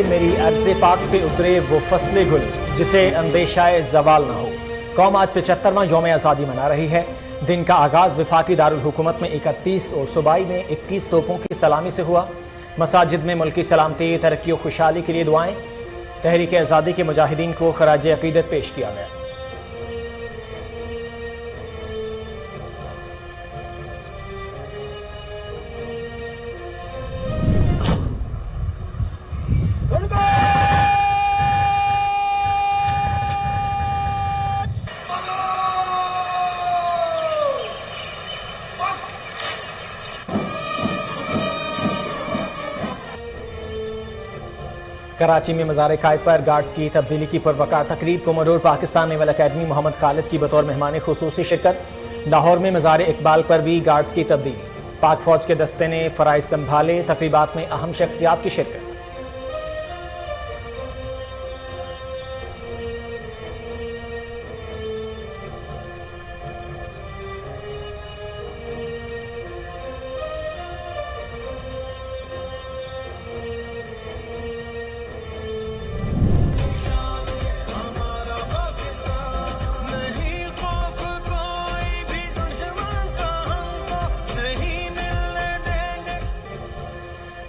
میری عرض پاک پہ اترے وہ فصل گل جسے اندیشہ زوال نہ ہو۔ قوم آج 75واں یوم آزادی منا رہی ہے۔ دن کا آغاز وفاقی دارالحکومت میں 31 اور صوبائی میں 21 توپوں کی سلامی سے ہوا۔ مساجد میں ملکی سلامتی، ترقی و خوشحالی کے لیے دعائیں۔ تحریک آزادی کے مجاہدین کو خراج عقیدت پیش کیا گیا۔ کراچی میں مزار قائد پر گارڈز کی تبدیلی کی پروقار تقریب کو مرور پاکستان نیول اکیڈمی محمد خالد کی بطور مہمان خصوصی شرکت۔ لاہور میں مزار اقبال پر بھی گارڈز کی تبدیلی، پاک فوج کے دستے نے فرائض سنبھالے۔ تقریبات میں اہم شخصیات کی شرکت۔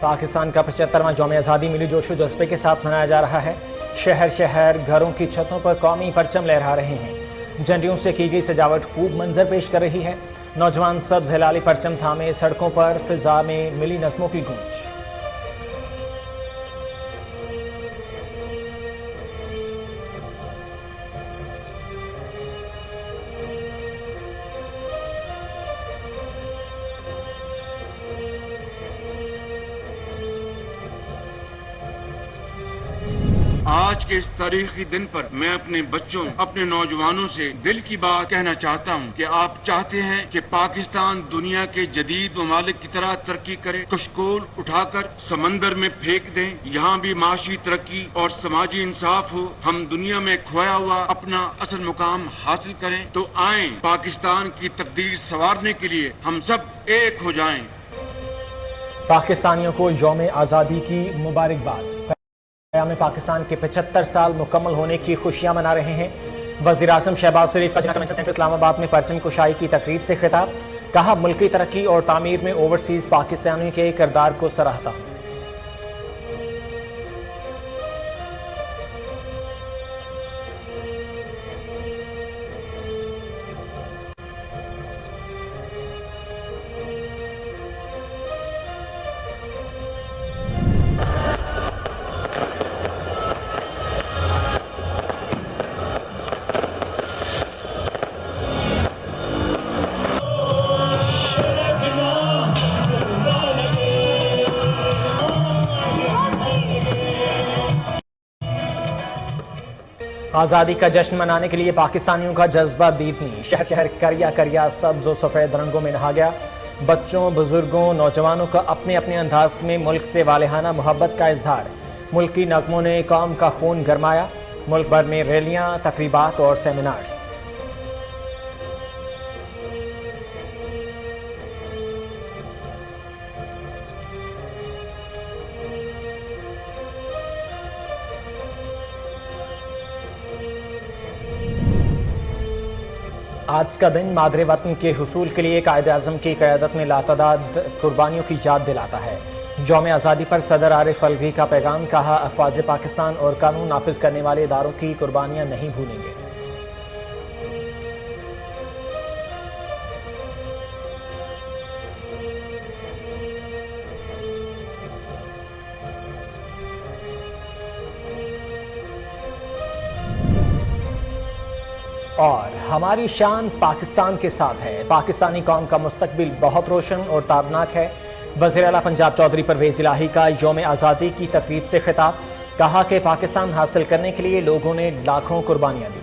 پاکستان کا 75واں یوم آزادی ملی جوش و جذبے کے ساتھ منایا جا رہا ہے۔ شہر شہر گھروں کی چھتوں پر قومی پرچم لہرا رہے ہیں۔ جھنڈیوں سے کی گئی سجاوٹ خوب منظر پیش کر رہی ہے۔ نوجوان سبز ہلالی پرچم تھامے سڑکوں پر، فضا میں ملی نغموں کی گونج۔ آج کے اس تاریخی دن پر میں اپنے بچوں، اپنے نوجوانوں سے دل کی بات کہنا چاہتا ہوں کہ آپ چاہتے ہیں کہ پاکستان دنیا کے جدید ممالک کی طرح ترقی کرے، کشکول اٹھا کر سمندر میں پھینک دیں، یہاں بھی معاشی ترقی اور سماجی انصاف ہو، ہم دنیا میں کھویا ہوا اپنا اصل مقام حاصل کریں۔ تو آئیں پاکستان کی تقدیر سنوارنے کے لیے ہم سب ایک ہو جائیں۔ پاکستانیوں کو یوم آزادی کی مبارکباد۔ قیام پاکستان کے 75 سال مکمل ہونے کی خوشیاں منا رہے ہیں۔ وزیر اعظم شہباز شریف کا کنونشن سینٹر اسلام آباد میں پرچم کشائی کی تقریب سے خطاب، کہا ملکی ترقی اور تعمیر میں اوورسیز پاکستانیوں کے کردار کو سراہتا ہوں۔ آزادی کا جشن منانے کے لیے پاکستانیوں کا جذبہ دیدنی، شہر شہر کریا کریا سبز و سفید رنگوں میں نہا گیا۔ بچوں، بزرگوں، نوجوانوں کا اپنے اپنے انداز میں ملک سے والہانہ محبت کا اظہار۔ ملکی نغموں نے قوم کا خون گرمایا۔ ملک بھر میں ریلیاں، تقریبات اور سیمینارز۔ آج کا دن مادر وطن کے حصول کے لیے قائد اعظم کی قیادت میں لاتعداد قربانیوں کی یاد دلاتا ہے۔ یوم آزادی پر صدر عارف الوی کا پیغام، کہا افواج پاکستان اور قانون نافذ کرنے والے اداروں کی قربانیاں نہیں بھولیں گے۔ اور ہماری شان پاکستان کے ساتھ ہے۔ پاکستانی قوم کا مستقبل بہت روشن اور تابناک ہے۔ وزیر اعلیٰ پنجاب چودھری پرویز الہی کا یوم آزادی کی تقریب سے خطاب، کہا کہ پاکستان حاصل کرنے کے لیے لوگوں نے لاکھوں قربانیاں دی۔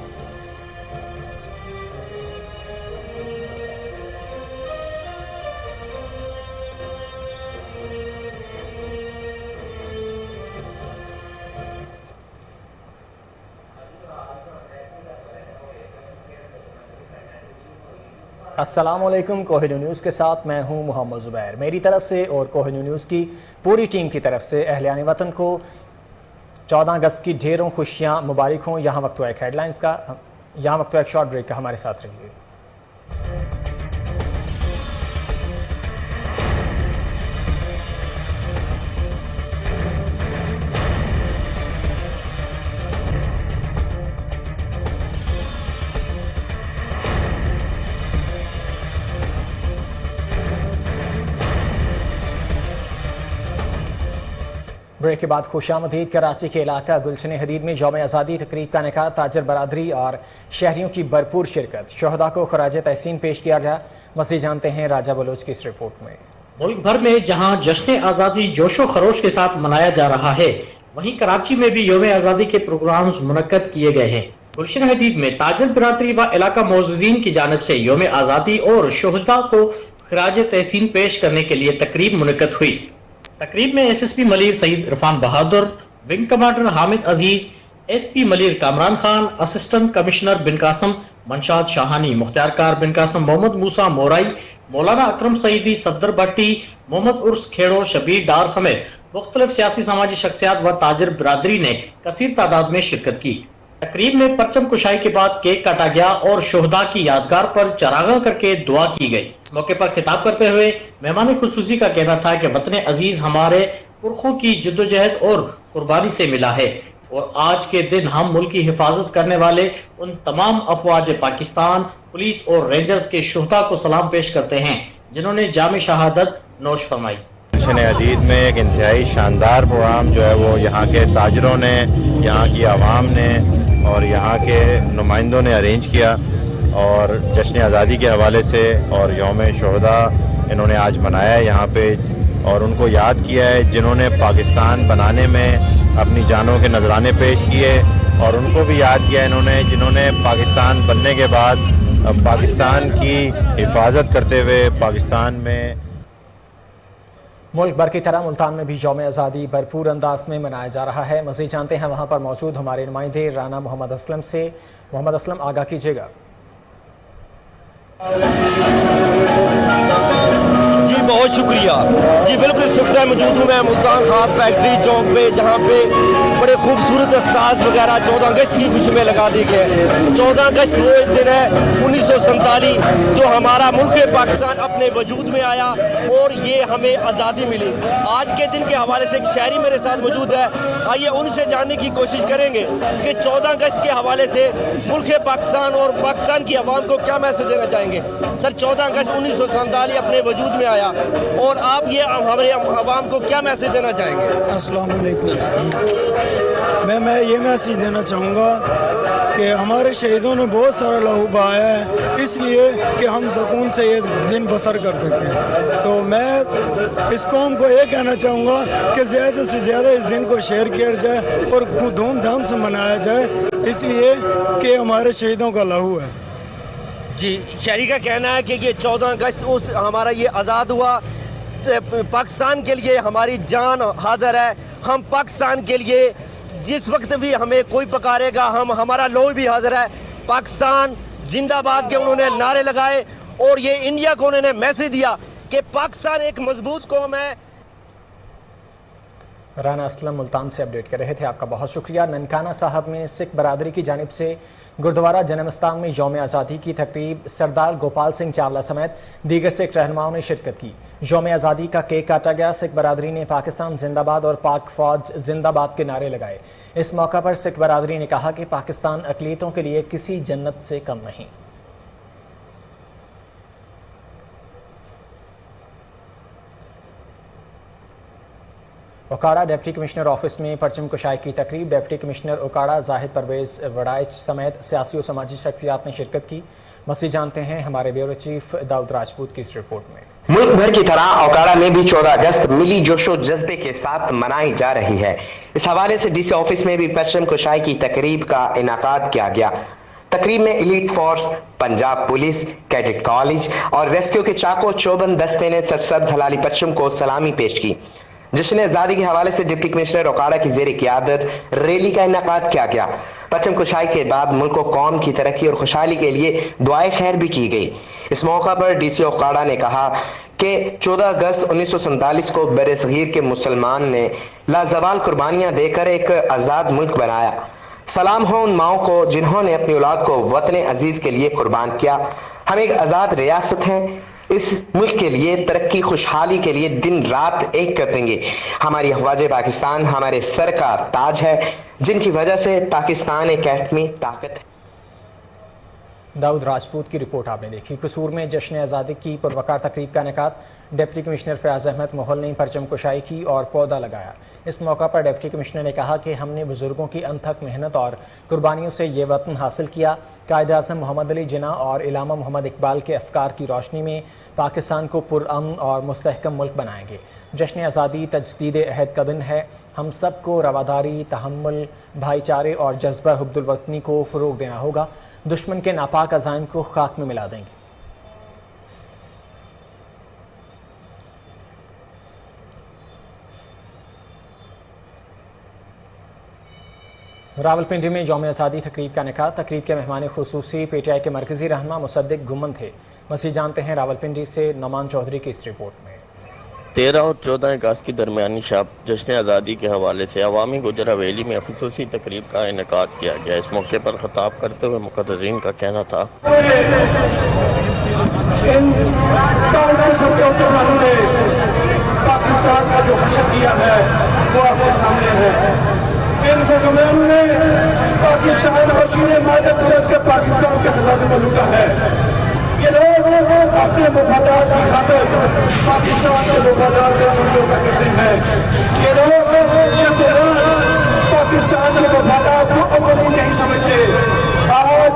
السلام علیکم، کوہنور نیوز کے ساتھ میں ہوں محمد زبیر۔ میری طرف سے اور کوہنور نیوز کی پوری ٹیم کی طرف سے اہلیان وطن کو 14 अगस्त की ढेरों खुशियां मुबारक हों। यहाँ वक्त हुआ एक हेडलाइंस का, यहाँ वक्त हुआ एक शॉर्ट ब्रेक का। हमारे साथ रहिए। ब्रेक के बाद खुशामदीद। कराची के इलाका गुलशन हदीद में यौम आज़ादी तकरीब का इनेकाद, ताजर बरादरी और शहरियों की भरपूर शिरकत। शहदा को खराज तहसीन पेश किया गया। मज़ीद जानते हैं राजा बलोच की इस रिपोर्ट में। मुल्क भर में जहां जश्न आज़ादी जोशो खरोश के साथ मनाया जा रहा है, वहीं कराची में भी यौम आज़ादी के प्रोग्राम्स मुनक्कद किए गए हैं। गुलशन हदीद में ताजर बरादरी व इलाका मोअज़्ज़िज़ीन की जानिब से यौम आज़ादी और शहदा को खराज तहसीन पेश करने के लिए तकरीब मुनक्कद हुई। तकरीब में SSP Malir Saeed Irfan Bahadur, wing commander Hamid Aziz, SP Malir Kamran Khan, assistant commissioner Bin Qasim Manshad Shahani, मुख्तियारकार बिन कासम, मोहम्मद मूसा मोराई, मौलाना अकरम सईदी, सफदर भट्टी, मोहम्मद उर्स खेड़ो, शबीर डार समेत मुख्तलिफ सियासी समाजी शख्सियात व ताजर बिरादरी ने कसीर तादाद में शिरकत की। तकरीब में परचम कुशाई के बाद केक काटा गया और शोहदा की यादगार पर चरागां करके दुआ की गई। मौके पर खिताब करते हुए मेहमान खुसूसी का कहना था कि वतन अजीज हमारे पुरखों की जद्दोजहद और कुर्बानी से मिला है और आज के दिन हम मुल्क की हिफाजत करने वाले उन तमाम अफवाज पाकिस्तान, पुलिस और रेंजर्स के शोहदा को सलाम पेश करते हैं जिन्होंने जाम शहादत नोश फरमाई। गुलशन हदीद में एक इंतहाई शानदार प्रोग्राम जो है वो यहाँ के ताजरों ने, यहाँ की आवाम ने और यहाँ के नुमाइंदों ने अरेंज किया और जश्न आज़ादी के हवाले से और यौम शोहदा इन्होंने आज मनाया है यहाँ पे और उनको याद किया है जिन्होंने पाकिस्तान बनाने में अपनी जानों के नजराने पेश किए और उनको भी याद किया इन्होंने जिन्होंने पाकिस्तान बनने के बाद पाकिस्तान की हिफाजत करते हुए पाकिस्तान में। मुल्क भर की तरह मुल्तान में भी यौम आज़ादी भरपूर अंदाज में मनाया जा रहा है। मज़ीद जानते हैं वहाँ पर मौजूद हमारे नुमाइंदे राना मोहम्मद असलम से। मोहम्मद असलम, आगाह कीजिएगा। जी बहुत शुक्रिया जी, बिल्कुल इस वक्त मौजूद हूँ मैं मुल्तान खाद फैक्ट्री चौक पे, जहाँ पे बड़े खूबसूरत स्टार्स वगैरह 14 अगस्त की खुशी में लगा दी गए। 14 अगस्त वो दिन है 1947 जो हमारा मुल्क पाकिस्तान अपने वजूद में आया और ये हमें आज़ादी मिली। आज के दिन के हवाले से एक शहरी मेरे साथ मौजूद है, आइए उनसे जानने की कोशिश करेंगे कि 14 अगस्त के हवाले से मुल्क पाकिस्तान और पाकिस्तान की आवाम को क्या मैसेज देना चाहेंगे। सर, 14 अगस्त 1947 अपने वजूद में आया और आप ये हमारे आवाम को क्या मैसेज देना चाहेंगे। अस्सलाम वालेकुम। मैं ये मैसेज देना चाहूँगा कि हमारे शहीदों ने बहुत सारा लहू बहाया है, इसलिए कि हम सुकून से ये दिन बसर कर सकें। तो मैं इस कौम को ये कहना चाहूँगा कि ज़्यादा से ज़्यादा इस दिन को शेयर किया जाए और धूमधाम से मनाया जाए, इसलिए कि हमारे शहीदों का लहू है। जी, शहरी का कहना है कि ये 14 अगस्त उस हमारा ये आज़ाद हुआ, पाकिस्तान के लिए हमारी जान हाजिर है। हम पाकिस्तान के लिए जिस वक्त भी हमें कोई पकारेगा हमारा लोही भी हाजिर है। पाकिस्तान जिंदाबाद के उन्होंने नारे लगाए और ये इंडिया को उन्होंने मैसेज दिया कि पाकिस्तान एक मजबूत कौम है। राना असलम मुल्तान से अपडेट कर रहे थे, आपका बहुत शुक्रिया। ननकाना साहब में सिख बरादरी की जानिब से गुरुद्वारा जन्मस्थान में यौम आज़ादी की तकरीब, सरदार गोपाल सिंह चावला समेत दीगर सिख रहनुमाओं ने शिरकत की। यौम आज़ादी का केक काटा गया। सिख बरादरी ने पाकिस्तान जिंदाबाद और पाक फौज जिंदाबाद के नारे लगाए। इस मौका पर सिख बरादरी ने कहा कि पाकिस्तान अक़लियतों के लिए किसी जन्नत से कम नहीं। ओकाड़ा डिप्टी कमिश्नर ऑफिस में परचम कुशाई की तकरीब। डिप्टी कमिश्नर ओकाड़ा जाहिद परवेज वड़ाइच समेत सियासी और समाजी शख्सियात ने शिरकत की। मज़ीद जानते हैं हमारे ब्यूरो चीफ दाऊद राजपूत की इस रिपोर्ट में। मुल्क भर की तरह ओकाड़ा में भी 14 अगस्त मिली जोशो जज्बे के साथ मनाई जा रही है। इस हवाले से DC ऑफिस में भी परचम कुशाई की तकरीब का इनाकाद किया गया। तकरीब में elite force, Punjab police, cadet college और रेस्क्यू के चाको चौबंद दस्ते ने सब्ज हलाली परचम को सलामी पेश की। जश्न आज़ादी के हवाले से डिप्टी कमिश्नर ओकाड़ा की ज़ेर क़ियादत रैली का इनेकाद किया गया। परचम कुशाई के बाद मुल्क व कौम की तरक्की और खुशहाली के लिए दुआए खैर भी की गई। इस मौका पर DC ओकाड़ा ने कहा कि 14 अगस्त 1947 को बरसगीर के मुसलमान ने लाजवाल कुर्बानियाँ देकर एक आज़ाद मुल्क बनाया। सलाम हो उन माओं को जिन्होंने अपनी औलाद को वतन अजीज के लिए कुर्बान किया। हम एक आज़ाद रियासत हैं, इस मुल्क के लिए तरक्की खुशहाली के लिए दिन रात एक करेंगे। हमारी अफवाज पाकिस्तान हमारे सर का ताज है, जिनकी वजह से पाकिस्तान एक एटमी ताकत है। दाऊद राजपूत की रिपोर्ट आपने देखी। कसूर में जश्न आज़ादी की पुरवकार तकरीब का इनेकाद। डिप्टी कमिश्नर फयाज अहमद मोहल ने परचम कुशाई की और पौधा लगाया। इस मौका पर डिप्टी कमिश्नर ने कहा कि हमने बुजुर्गों की अनथक मेहनत और कुर्बानियों से ये वतन हासिल किया। कायद-ए-आज़म मोहम्मद अली जिन्ना और इलामा मोहम्मद इकबाल के अफकार की रोशनी में पाकिस्तान को पुरअमन और मुस्तहकम मुल्क बनाएंगे। जश्न आज़ादी तजदीद अहद का दिन है। हम सबको रवादारी, तहम्मुल, भाईचारे और जज्बा हुब्बुल वतनी को फ़रोग़ देना होगा। दुश्मन के नापाक अज़ाइम को खाक में मिला देंगे। रावलपिंडी में यौम आज़ादी तकरीब का इनेकाद। तकरीब के मेहमान खुसूसी PTI के मरकज़ी रहनुमा मुसद्दिक गुमन थे। मज़ीद जानते हैं रावलपिंडी से नौमान चौधरी की इस रिपोर्ट में। 13 और 14 अगस्त की दरमियानी शब जश्न आज़ादी के हवाले से अवामी गुजर हवेली में खुसूसी तकरीब का इनेकाद किया गया। इस मौके पर खिताब करते हुए मुक़र्ररीन का कहना था, पाकिस्तान का जो हशर किया है वो आपके सामने है। इन हुक्मरानों ने पाकिस्तान और शीरे मादर से उसके पाकिस्तान के खजाने में लूटा है। ये लोग अपने मुफादात की खातिर पाकिस्तान के मुफादात में समझौता करते हैं। ये लोग पाकिस्तान के मुफादात को अमली नहीं समझते। आज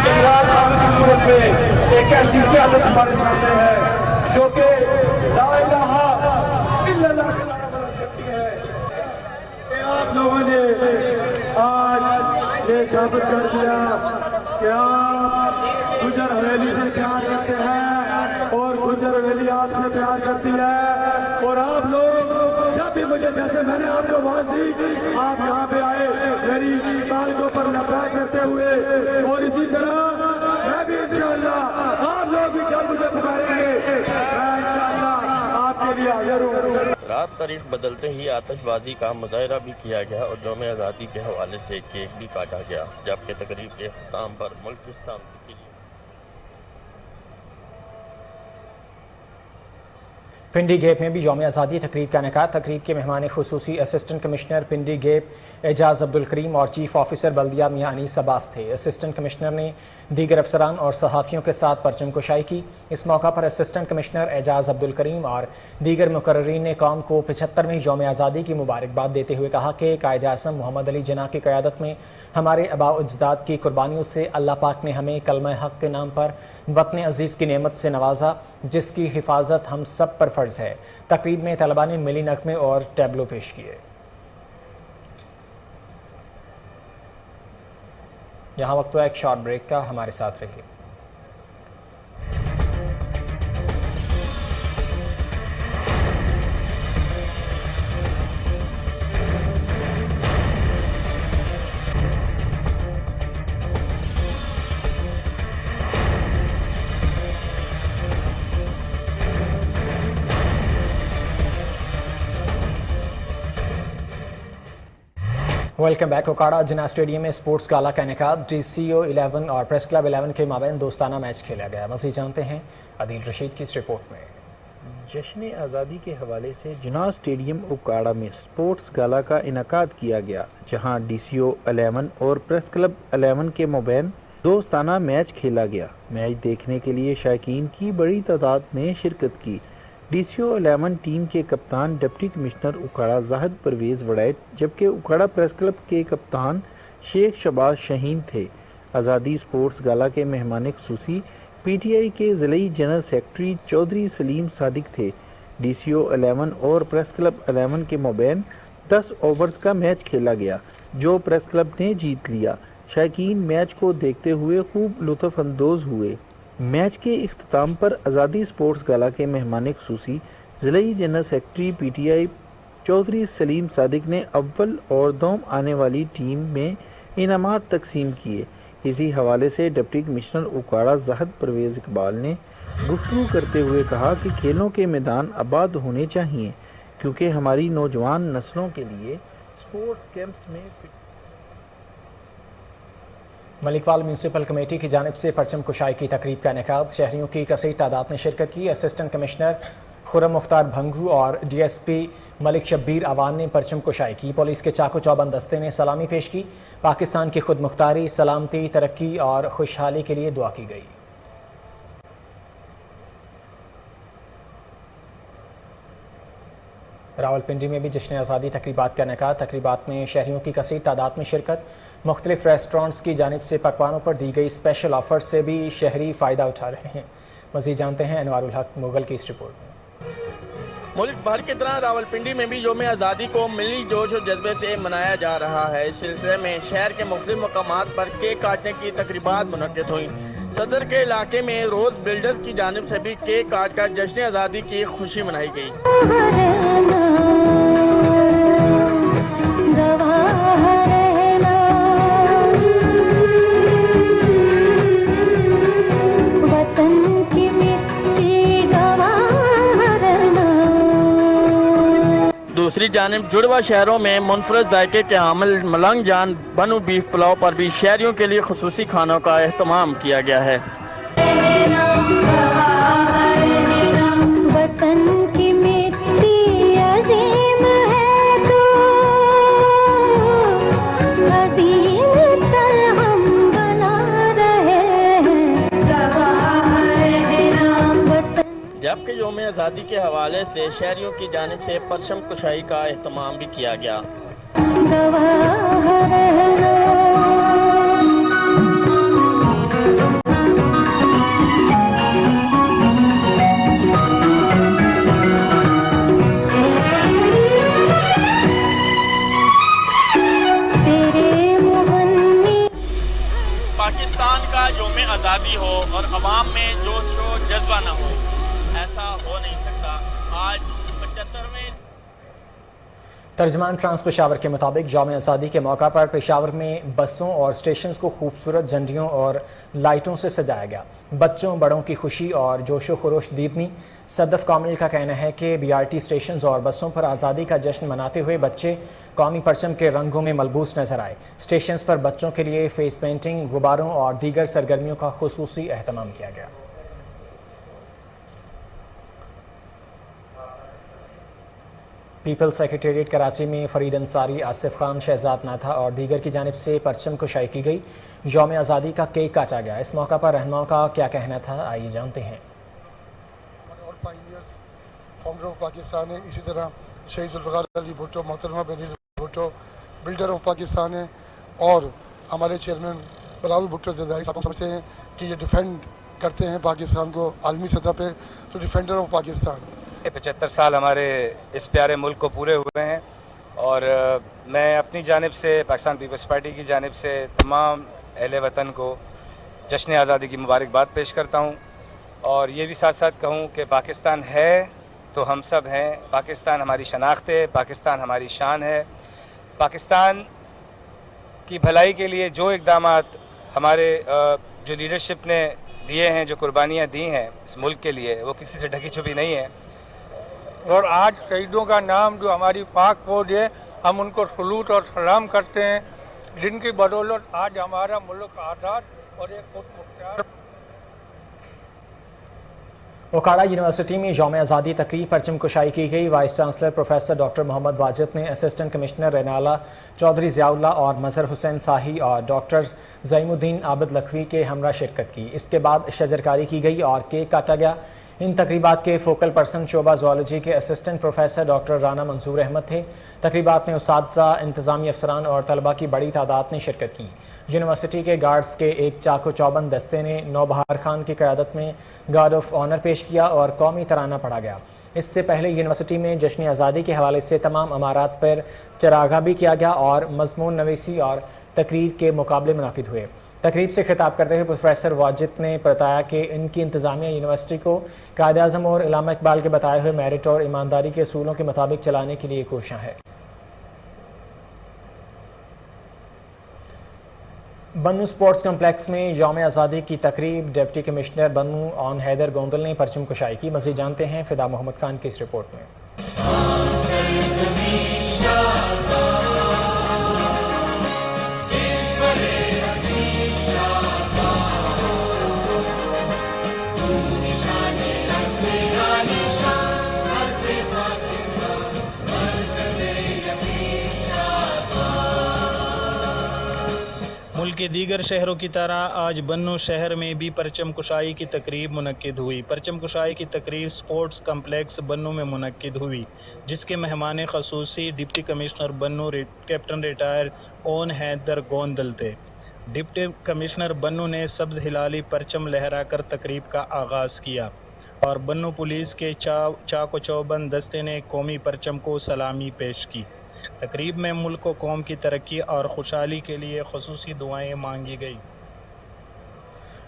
इमरान खान की सूरत में एक ऐसी क़यादत हमारे सामने है जो कि ला इलाहा इल्लल्लाह का नारा बुलंद करती है। आप लोगों ने आज ये साबित कर दिया कि आप गुजर हवेली से प्यार करते हैं और गुजर हवेली आपसे प्यार करती है। और आप लोग जब भी मुझे, जैसे मैंने आपको आवाज दी, आप यहाँ पे आए मेरी बाल के ऊपर लपैट करते हुए, और इसी तरह मैं भी इंशाअल्लाह आप लोग भी जब मुझे पुकारेंगे मैं इंशाअल्लाह आपके लिए हाजिर हूँ। रात तारीख बदलते ही आतिशबाजी का मुजाहरा भी किया गया और यौम आज़ादी के हवाले से केक भी काटा गया, जबकि तकरीब के अख्ताम पर मुल्क इस्लाम के लिए पिंडी गेप में भी यौम आज़ादी तकरीब का इनेकाद। तकरीब के मेहमान खुसूसी असिस्टेंट कमिश्नर पिंडी गेप एजाज अब्दुल करीम और चीफ ऑफिसर बल्दिया मियां अनीस अब्बास थे। असिस्टेंट कमिश्नर ने दीगर अफसरान और सहाफ़ियों के साथ परचम कुशाई की। इस मौका पर असिस्टेंट कमिश्नर एजाज अब्दुल करीम और दीगर मुकर्ररीन ने कौम को 75वें यौम आज़ादी की मुबारकबाद देते हुए कहा कि कायद-ए-आज़म मोहम्मद अली जिन्ना की क़यादत में हमारे आबाओ अजदाद की कुर्बानियों से अल्लाह पाक ने हमें कलमा हक़ के नाम पर वतन अज़ीज़ की नेमत से नवाजा, जिसकी हिफाजत हम सब पर फ़र्ज़ है। तकरीब में तलबा ने मिली नगमे और टैबलो पेश किए। यहाँ वक्त हुआ एक शॉर्ट ब्रेक का, हमारे साथ रहिए। Welcome back. Okara Jinnah stadium में स्पोर्ट्स गाला का इनेकाद। DCO 11 और प्रेस क्लब 11 के माबैन दोस्ताना मैच खेला गया। मज़ीद जानते हैं अदील रशीद की इस रिपोर्ट में। जश्न आज़ादी के हवाले से जिन्ना स्टेडियम ओकाड़ा में स्पोर्ट्स गाला का इनेकाद किया गया, जहां DCO 11 और प्रेस क्लब 11 के माबैन दोस्ताना मैच खेला गया। मैच देखने के लिए शायकीन की बड़ी तादाद ने शिरकत की। DCO 11 टीम के कप्तान डिप्टी कमिश्नर उकाड़ा जाहिद परवेज़ वड़ैत, जबकि उकाड़ा प्रेस क्लब के कप्तान शेख शबाज शहीन थे। आज़ादी स्पोर्ट्स गाला के मेहमान खुसूसी PTI के ज़िली जनरल सेक्रेटरी चौधरी सलीम सादिक थे। DCO 11 और प्रेस क्लब 11 के माबैन 10 ओवर्स का मैच खेला गया, जो प्रेस क्लब ने जीत लिया। शायकीन मैच को देखते हुए खूब लुत्फ़ अंदोज़ हुए। मैच के इख्तिताम पर आज़ादी स्पोर्ट्स गाला के मेहमान खुसूसी ضلعی general secretary P T I Chaudhry Saleem Sadiq نے اول اور دوم آنے والی ٹیم میں انعامات تقسیم کیے۔ اسی حوالے سے ڈپٹی کمشنر اوکاڑا زاہد پرویز اقبال نے گفتگو کرتے ہوئے کہا کہ کھیلوں کے میدان آباد ہونے چاہیے کیونکہ ہماری نوجوان نسلوں کے لیے اسپورٹس کیمپس میں ملکوال میونسپل کمیٹی کی جانب سے پرچم کشائی کی تقریب کا انعقاد، شہریوں کی کثیر تعداد نے شرکت کی۔ اسسٹنٹ کمشنر خرم مختار بھنگو اور ڈی ایس پی ملک شبیر اوان نے پرچم کشائی کی۔ پولیس کے چاقو چوبند دستے نے سلامی پیش کی۔ پاکستان کی خود مختاری، سلامتی، ترقی اور خوشحالی کے لیے دعا کی گئی۔ راولپنڈی میں بھی جشن آزادی تقریبات کا انعقاد، تقریبات میں شہریوں کی کثیر تعداد میں شرکت۔ مختلف ریسٹورنٹس کی جانب سے پکوانوں پر دی گئی اسپیشل آفر سے بھی شہری فائدہ اٹھا رہے ہیں۔ مزید جانتے ہیں انوار الحق مغل کی اس رپورٹ میں۔ ملک بھر کی طرح راولپنڈی میں بھی یوم آزادی کو ملی جوش و جذبے سے منایا جا رہا ہے۔ اس سلسلے میں شہر کے مختلف مقامات پر کیک کاٹنے کی تقریبات منعقد ہوئیں۔ صدر کے علاقے میں روز بلڈرز کی جانب سے بھی کیک کاٹ کر جشن آزادی کی خوشی منائی گئی۔ دوسری جانب جڑوا شہروں میں منفرد ذائقے کے حامل ملنگ جان بنو بیف پلاؤ پر بھی شہریوں کے لیے خصوصی کھانوں کا اہتمام کیا گیا ہے۔ جبکہ یوم آزادی کے حوالے سے شہریوں کی جانب سے پرچم کشائی کا اہتمام بھی کیا گیا۔ پاکستان کا یوم آزادی ہو اور عوام میں جوش و جذبہ نہ ہو، ایسا ہو نہیں سکتا۔ آج 75ویں ترجمان ٹرانس پشاور کے مطابق یوم آزادی کے موقع پر پشاور میں بسوں اور اسٹیشنز کو خوبصورت جھنڈیوں اور لائٹوں سے سجایا گیا۔ بچوں بڑوں کی خوشی اور جوش و خروش دیدنی۔ صدف کامل کا کہنا ہے کہ بی آر ٹی اسٹیشنز اور بسوں پر آزادی کا جشن مناتے ہوئے بچے قومی پرچم کے رنگوں میں ملبوس نظر آئے۔ اسٹیشنز پر بچوں کے لیے فیس پینٹنگ، غباروں اور دیگر سرگرمیوں کا خصوصی اہتمام کیا گیا۔ پیپل سیکریٹریٹ کراچی میں فرید انصاری، آصف خان، شہزاد ناتھا اور دیگر کی جانب سے پرچم کشائی کی گئی۔ یوم آزادی کا کیک کاٹا گیا۔ اس موقع پر رہنماؤں کا کیا کہنا تھا، آئیے جانتے ہیں۔ ہمارے اور پائنیئرز فاؤنڈر آف پاکستان ہیں، اسی طرح شہید ذوالفقار علی بھٹو، محترمہ بینظیر بھٹو بلڈر آف پاکستان ہیں، اور ہمارے چیئرمین بلاول بھٹو زرداری صاحب سمجھتے ہیں کہ یہ ڈیفینڈ کرتے ہیں پاکستان کو عالمی سطح پہ، تو ڈیفینڈر آف پاکستان۔ 75 سال ہمارے اس پیارے ملک کو پورے ہوئے ہیں، اور میں اپنی جانب سے پاکستان پیپلز پارٹی کی جانب سے تمام اہل وطن کو جشن آزادی کی مبارکباد پیش کرتا ہوں، اور یہ بھی ساتھ ساتھ کہوں کہ پاکستان ہے تو ہم سب ہیں۔ پاکستان ہماری شناخت ہے، پاکستان ہماری شان ہے۔ پاکستان کی بھلائی کے لیے جو اقدامات ہمارے جو لیڈرشپ نے دیے ہیں، جو قربانیاں دی ہیں اس ملک کے لیے، وہ کسی سے ڈھکی چھپی نہیں ہے۔ اور آج شہیدوں کا نام جو ہماری پاک فوج ہے، ہم ان کو سلوٹ اور سلام کرتے ہیں، جن کی بدولت آج ہمارا ملک آزاد اور ایک خود مختار۔ اوکاڑا یونیورسٹی میں یوم آزادی تقریب پرچم کشائی کی گئی۔ وائس چانسلر پروفیسر ڈاکٹر محمد واجد نے اسسٹنٹ کمشنر رینالہ چودھری ضیاء اللہ اور مظہر حسین ساہی اور ڈاکٹر زعیم الدین عابد لکھوی کے ہمراہ شرکت کی۔ اس کے بعد شجرکاری کی گئی اور کیک کاٹا گیا۔ ان تقریبات کے فوکل پرسن شعبہ زوالوجی کے اسسٹنٹ پروفیسر ڈاکٹر رانا منظور احمد تھے۔ تقریبات میں اساتذہ، انتظامی افسران اور طلباء کی بڑی تعداد نے شرکت کی۔ یونیورسٹی کے گارڈز کے ایک چاقو چوبند دستے نے نوبہار خان کی قیادت میں گارڈ آف آنر پیش کیا اور قومی ترانہ پڑھا گیا۔ اس سے پہلے یونیورسٹی میں جشن آزادی کے حوالے سے تمام عمارات پر چراغاں بھی کیا گیا اور مضمون نویسی اور تقریر کے مقابلے منعقد ہوئے۔ तकरीब से खिताब करते हुए प्रोफेसर वाजिद ने बताया कि इनकी इंतजामिया यूनिवर्सिटी को कायद आज़म और इलामा इकबाल के बताए हुए मेरिट और ईमानदारी के असूलों के मुताबिक चलाने के लिए कोशिश है। बन्नू स्पोर्ट्स कम्प्लेक्स में यौम आज़ादी की तकरीब डिप्टी कमिश्नर बन्नू ऑन हैदर गोंदल ने परचम कुशाई की। मज़ीद जानते हैं फिदा मोहम्मद खान की इस रिपोर्ट में। मुल्क के दीगर शहरों की तरह आज बन्नू शहर में भी परचम कुशाई की तकरीब मुनक्किद हुई। परचम कुशाई की तकरीब स्पोर्ट्स कम्प्लेक्स बन्नू में मुनक्किद हुई, जिसके मेहमान खसूसी deputy commissioner Bannu captain retired Aun Haider Gondal थे। डिप्टी कमिश्नर बन्नू ने सब्ज़ हिलाली परचम लहरा कर तकरीब का आगाज़ किया और बन्नू पुलिस के चाको चौबंद दस्ते ने कौमी परचम को सलामी पेश की। तकरीब में मुल्क व कौम की तरक्की और खुशहाली के लिए खुसूसी दुआएं मांगी गई।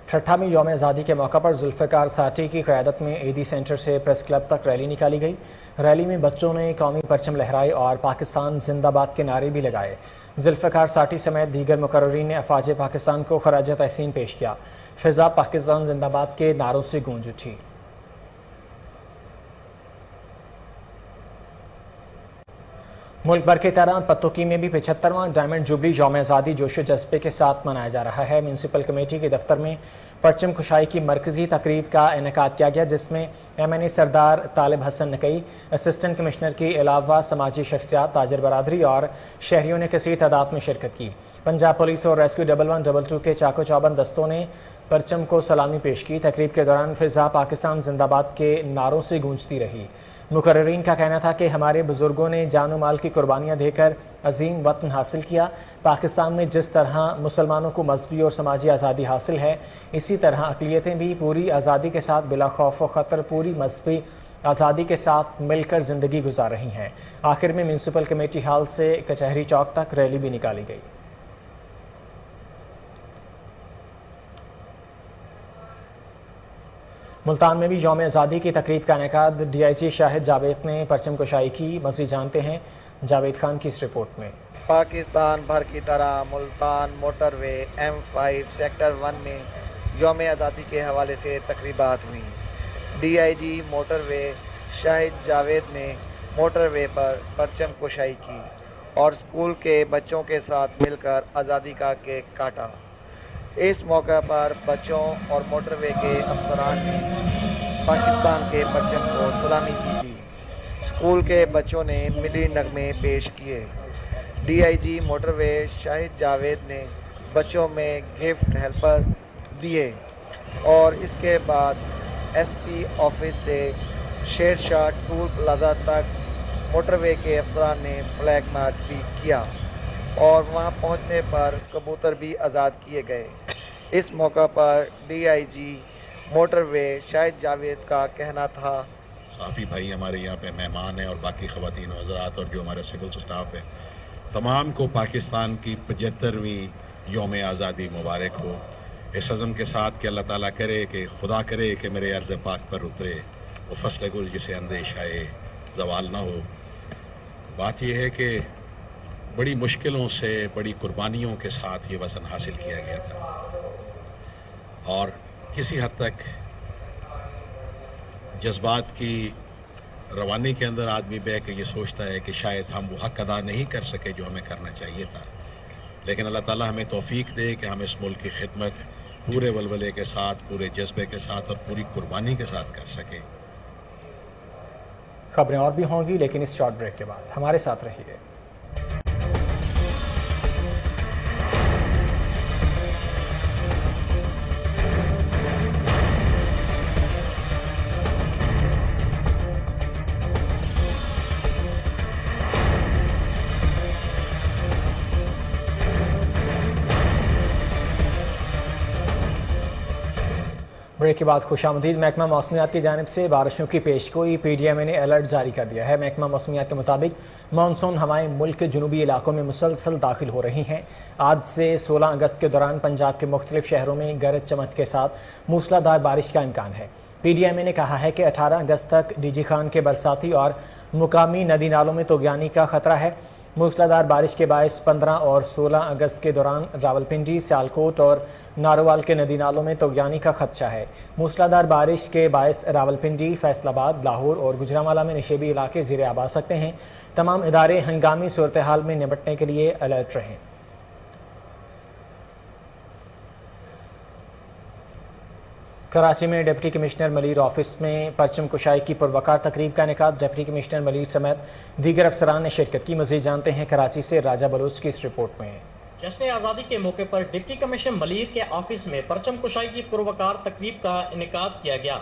ठट्ठा में यौम आज़ादी के मौका पर जुल्फ़िकार साटी की क़यादत में एडी सेंटर से प्रेस क्लब तक रैली निकाली गई। रैली में बच्चों ने कौमी परचम लहराए और पाकिस्तान जिंदाबाद के नारे भी लगाए। जुल्फ़िकार साटी समेत दीगर मुकर्ररीन ने अफ़वाज पाकिस्तान को खराज तहसीन पेश किया। फ़िज़ा पाकिस्तान जिंदाबाद के नारों से गूंज उठी। मुल्क भर के तरह पत्तोकी में भी 75वां डायमंड जुबली यौम आज़ादी जोशो जज्बे के साथ मनाया जा रहा है। म्यूनसिपल कमेटी के दफ्तर में परचम कुशाई की मरकजी तकरीब का इनेकाद किया गया, जिसमें MNA सरदार तालिब हसन नकई, असिस्टेंट कमिश्नर के अलावा समाजी शख्सियात, ताजर बरादरी और शहरियों ने कसीर तादाद में शिरकत की। पंजाब पुलिस और रेस्क्यू 1112 के चाको चौबंद दस्तों ने परचम को सलामी पेश की। तकरीब के दौरान फ़िज़ा पाकिस्तान जिंदाबाद के नारों से गूंजती रही। मुकर्ररीन का कहना था कि हमारे बुजुर्गों ने जान माल की कुर्बानियाँ देकर अजीम वतन हासिल किया। पाकिस्तान में जिस तरह मुसलमानों को मजहबी और समाजी आज़ादी हासिल है, इसी तरह अक़लियतें भी पूरी आज़ादी के साथ बिला खौफ व ख़तर पूरी मजहबी आज़ादी के साथ मिलकर ज़िंदगी गुजार रही हैं। आखिर में म्यूनसिपल कमेटी हाल से कचहरी चौक तक रैली भी निकाली गई। मुल्तान में भी यौम आज़ादी की तकरीब का इनेकाद DIG शाहिद जावेद ने परचम कुशाई की। मज़ीद जानते हैं जावेद खान की इस रिपोर्ट में। पाकिस्तान भर की तरह मुल्तान मोटरवे M5 सेक्टर 1 में यौम आज़ादी के हवाले से तकरीबात हुई। DIG मोटरवे शाहिद जावेद ने मोटरवे पर परचम कुशाई की और स्कूल के बच्चों के साथ मिलकर आज़ादी का केक काटा। इस मौका पर बच्चों और मोटरवे के अफसरान ने पाकिस्तान के परचम को सलामी की थी। स्कूल के बच्चों ने मिली नगमे पेश किए। DIG मोटरवे शाहिद जावेद ने बच्चों में गिफ्ट हेल्पर दिए और इसके बाद SP ऑफिस से शेर शाह टूल प्लाजा तक मोटरवे के अफसरान ने फ्लैग मार्च भी किया और वहां पहुंचने पर कबूतर भी आज़ाद किए गए। इस मौका पर DIG मोटरवे शाहिद जावेद का कहना था, काफ़ी भाई हमारे यहाँ पे मेहमान हैं और बाकी ख़वातीन हज़रात और जो हमारा सिविल स्टाफ है, तमाम को पाकिस्तान की 75वीं यौम आज़ादी मुबारक हो। इस अज़म के साथ कि अल्लाह ताला करे कि खुदा करे कि मेरे अर्ज़ पाक पर उतरे वो फसल गुल जिसे अंदेशाए ज़वाल ना हो। बात यह है कि बड़ी मुश्किलों से, बड़ी कुर्बानियों के साथ ये वज़न हासिल किया गया था और किसी हद तक जज्बात की रवानी के अंदर आदमी बह के ये सोचता है कि शायद हम वो हक़ अदा नहीं कर सके जो हमें करना चाहिए था, लेकिन अल्लाह ताला हमें तौफीक दे कि हम इस मुल्क की खिदमत पूरे वलवले के साथ, पूरे जज्बे के साथ और पूरी कुर्बानी के साथ कर सके। खबरें और भी होंगी, लेकिन इस शॉर्ट ब्रेक के बाद हमारे साथ रहिए। ब्रेक के बाद खुशामदीद। महकमा मौसमियात की जानिब से बारिशों की पेशगोई PDMA ने अलर्ट जारी कर दिया है। महकमा मौसमियात के मुताबिक मानसून हवाएं मुल्क के जुनूबी इलाकों में मुसलसल दाखिल हो रही हैं। आज से 16 अगस्त के दौरान पंजाब के मुख्तलिफ शहरों में गरज चमक के साथ मूसलाधार बारिश का इम्कान है। PDMA ने कहा है कि 18 अगस्त तक DG खान के बरसाती और मुकामी नदी नालों में तूफ़ानी का खतरा है। मूसलाधार बारिश के बायस 15 और 16 अगस्त के दौरान रावलपिंडी, सियालकोट और नारोवाल के नदी नालों में तूफ़ानी का खदशा है। मूसलाधार बारिश के बायस रावलपिंडी, फैसलाबाद, लाहौर और गुजरांवाला में नशेबी इलाके ज़ेर आब आ सकते हैं। तमाम इदारे हंगामी सूरत हाल में निपटने के लिए अलर्ट रहें। कराची में डिप्टी कमिश्नर मलीर ऑफिस में परचम कुशाई की पुरवकार तकरीब का इनेकाद। डिप्टी कमिश्नर मलीर समेत दीगर अफसरान ने शिरकत की। मज़ीद जानते हैं कराची से राजा बलोच की इस रिपोर्ट में। जश्न आज़ादी के मौके पर डिप्टी कमिश्नर मलीर के ऑफिस में परचम कुशाई की पुरवकार तकरीब का इनेकाद किया गया।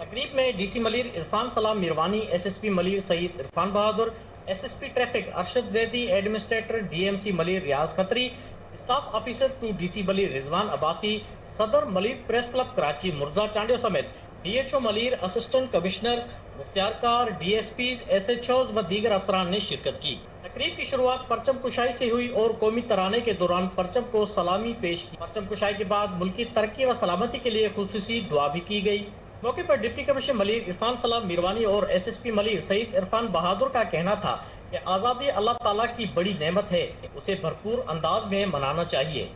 तकरीब में DC Malir Irfan Salam Mirwani, SSP Malir Saeed Irfan Bahadur, SSP traffic Arshad Zaidi, administrator DMC Malir Riaz Khatri, staff officer to DC Malir Rizwan Abbasi, सदर मलीर प्रेस क्लब कराची मुर्जा चांडियो समेत DHO मलीर, असिस्टेंट कमिश्नर्स, मुख्तियारकार, DSPs, SHOs व दीगर अफसरान ने शिरकत की। तकरीब की शुरुआत परचम कुशाई से हुई और कौमी तराने के दौरान परचम को सलामी पेश की। परचम कुशाई के बाद मुल्की तरक्की व सलामती के लिए खुसूसी दुआ भी की गई। मौके पर डिप्टी कमिश्नर मलीर इरफान सलाम मिरवानी और SSP मलीर सईद इरफान बहादुर का कहना था कि आज़ादी अल्लाह ताला की बड़ी नेमत है, उसे भरपूर अंदाज में मनाना चाहिए।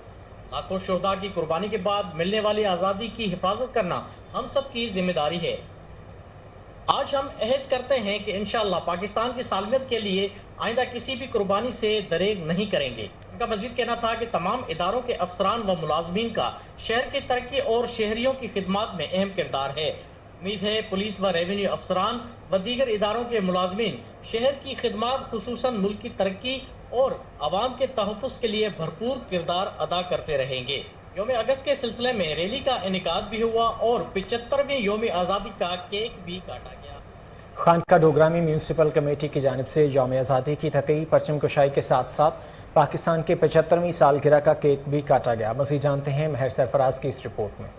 लाखों शोहदा की कुर्बानी के बाद मिलने वाली आज़ादी की हिफाजत करना हम सब की जिम्मेदारी है। आज हम अहद करते हैं कि इंशाअल्लाह पाकिस्तान की सालमियत के लिए आइंदा किसी भी कुर्बानी से दरेग नहीं करेंगे। उनका मजीद कहना था कि तमाम इदारों के अफसरान व मुलाजमीन का शहर की तरक्की और शहरियों की खिदमत में अहम किरदार है। उम्मीद है पुलिस व रेवेन्यू अफसरान व दीगर इदारों के मुलाजमीन शहर की खिदमत खुसूसन मुल्क की तरक्की और आवाम के तहफ़्फ़ुज़ के लिए भरपूर किरदार अदा करते रहेंगे। योम अगस्त के सिलसिले में रैली का इनेकाद भी हुआ और 75वें योम आज़ादी का केक भी काटा गया। खानका डोगरा में म्यूनसिपल कमेटी की जानिब से यौम आज़ादी की तक़रीब परचम कुशाई के साथ साथ पाकिस्तान के 75वीं सालगिरह का केक भी काटा गया। मज़ीद जानते हैं महर सरफराज की इस रिपोर्ट में।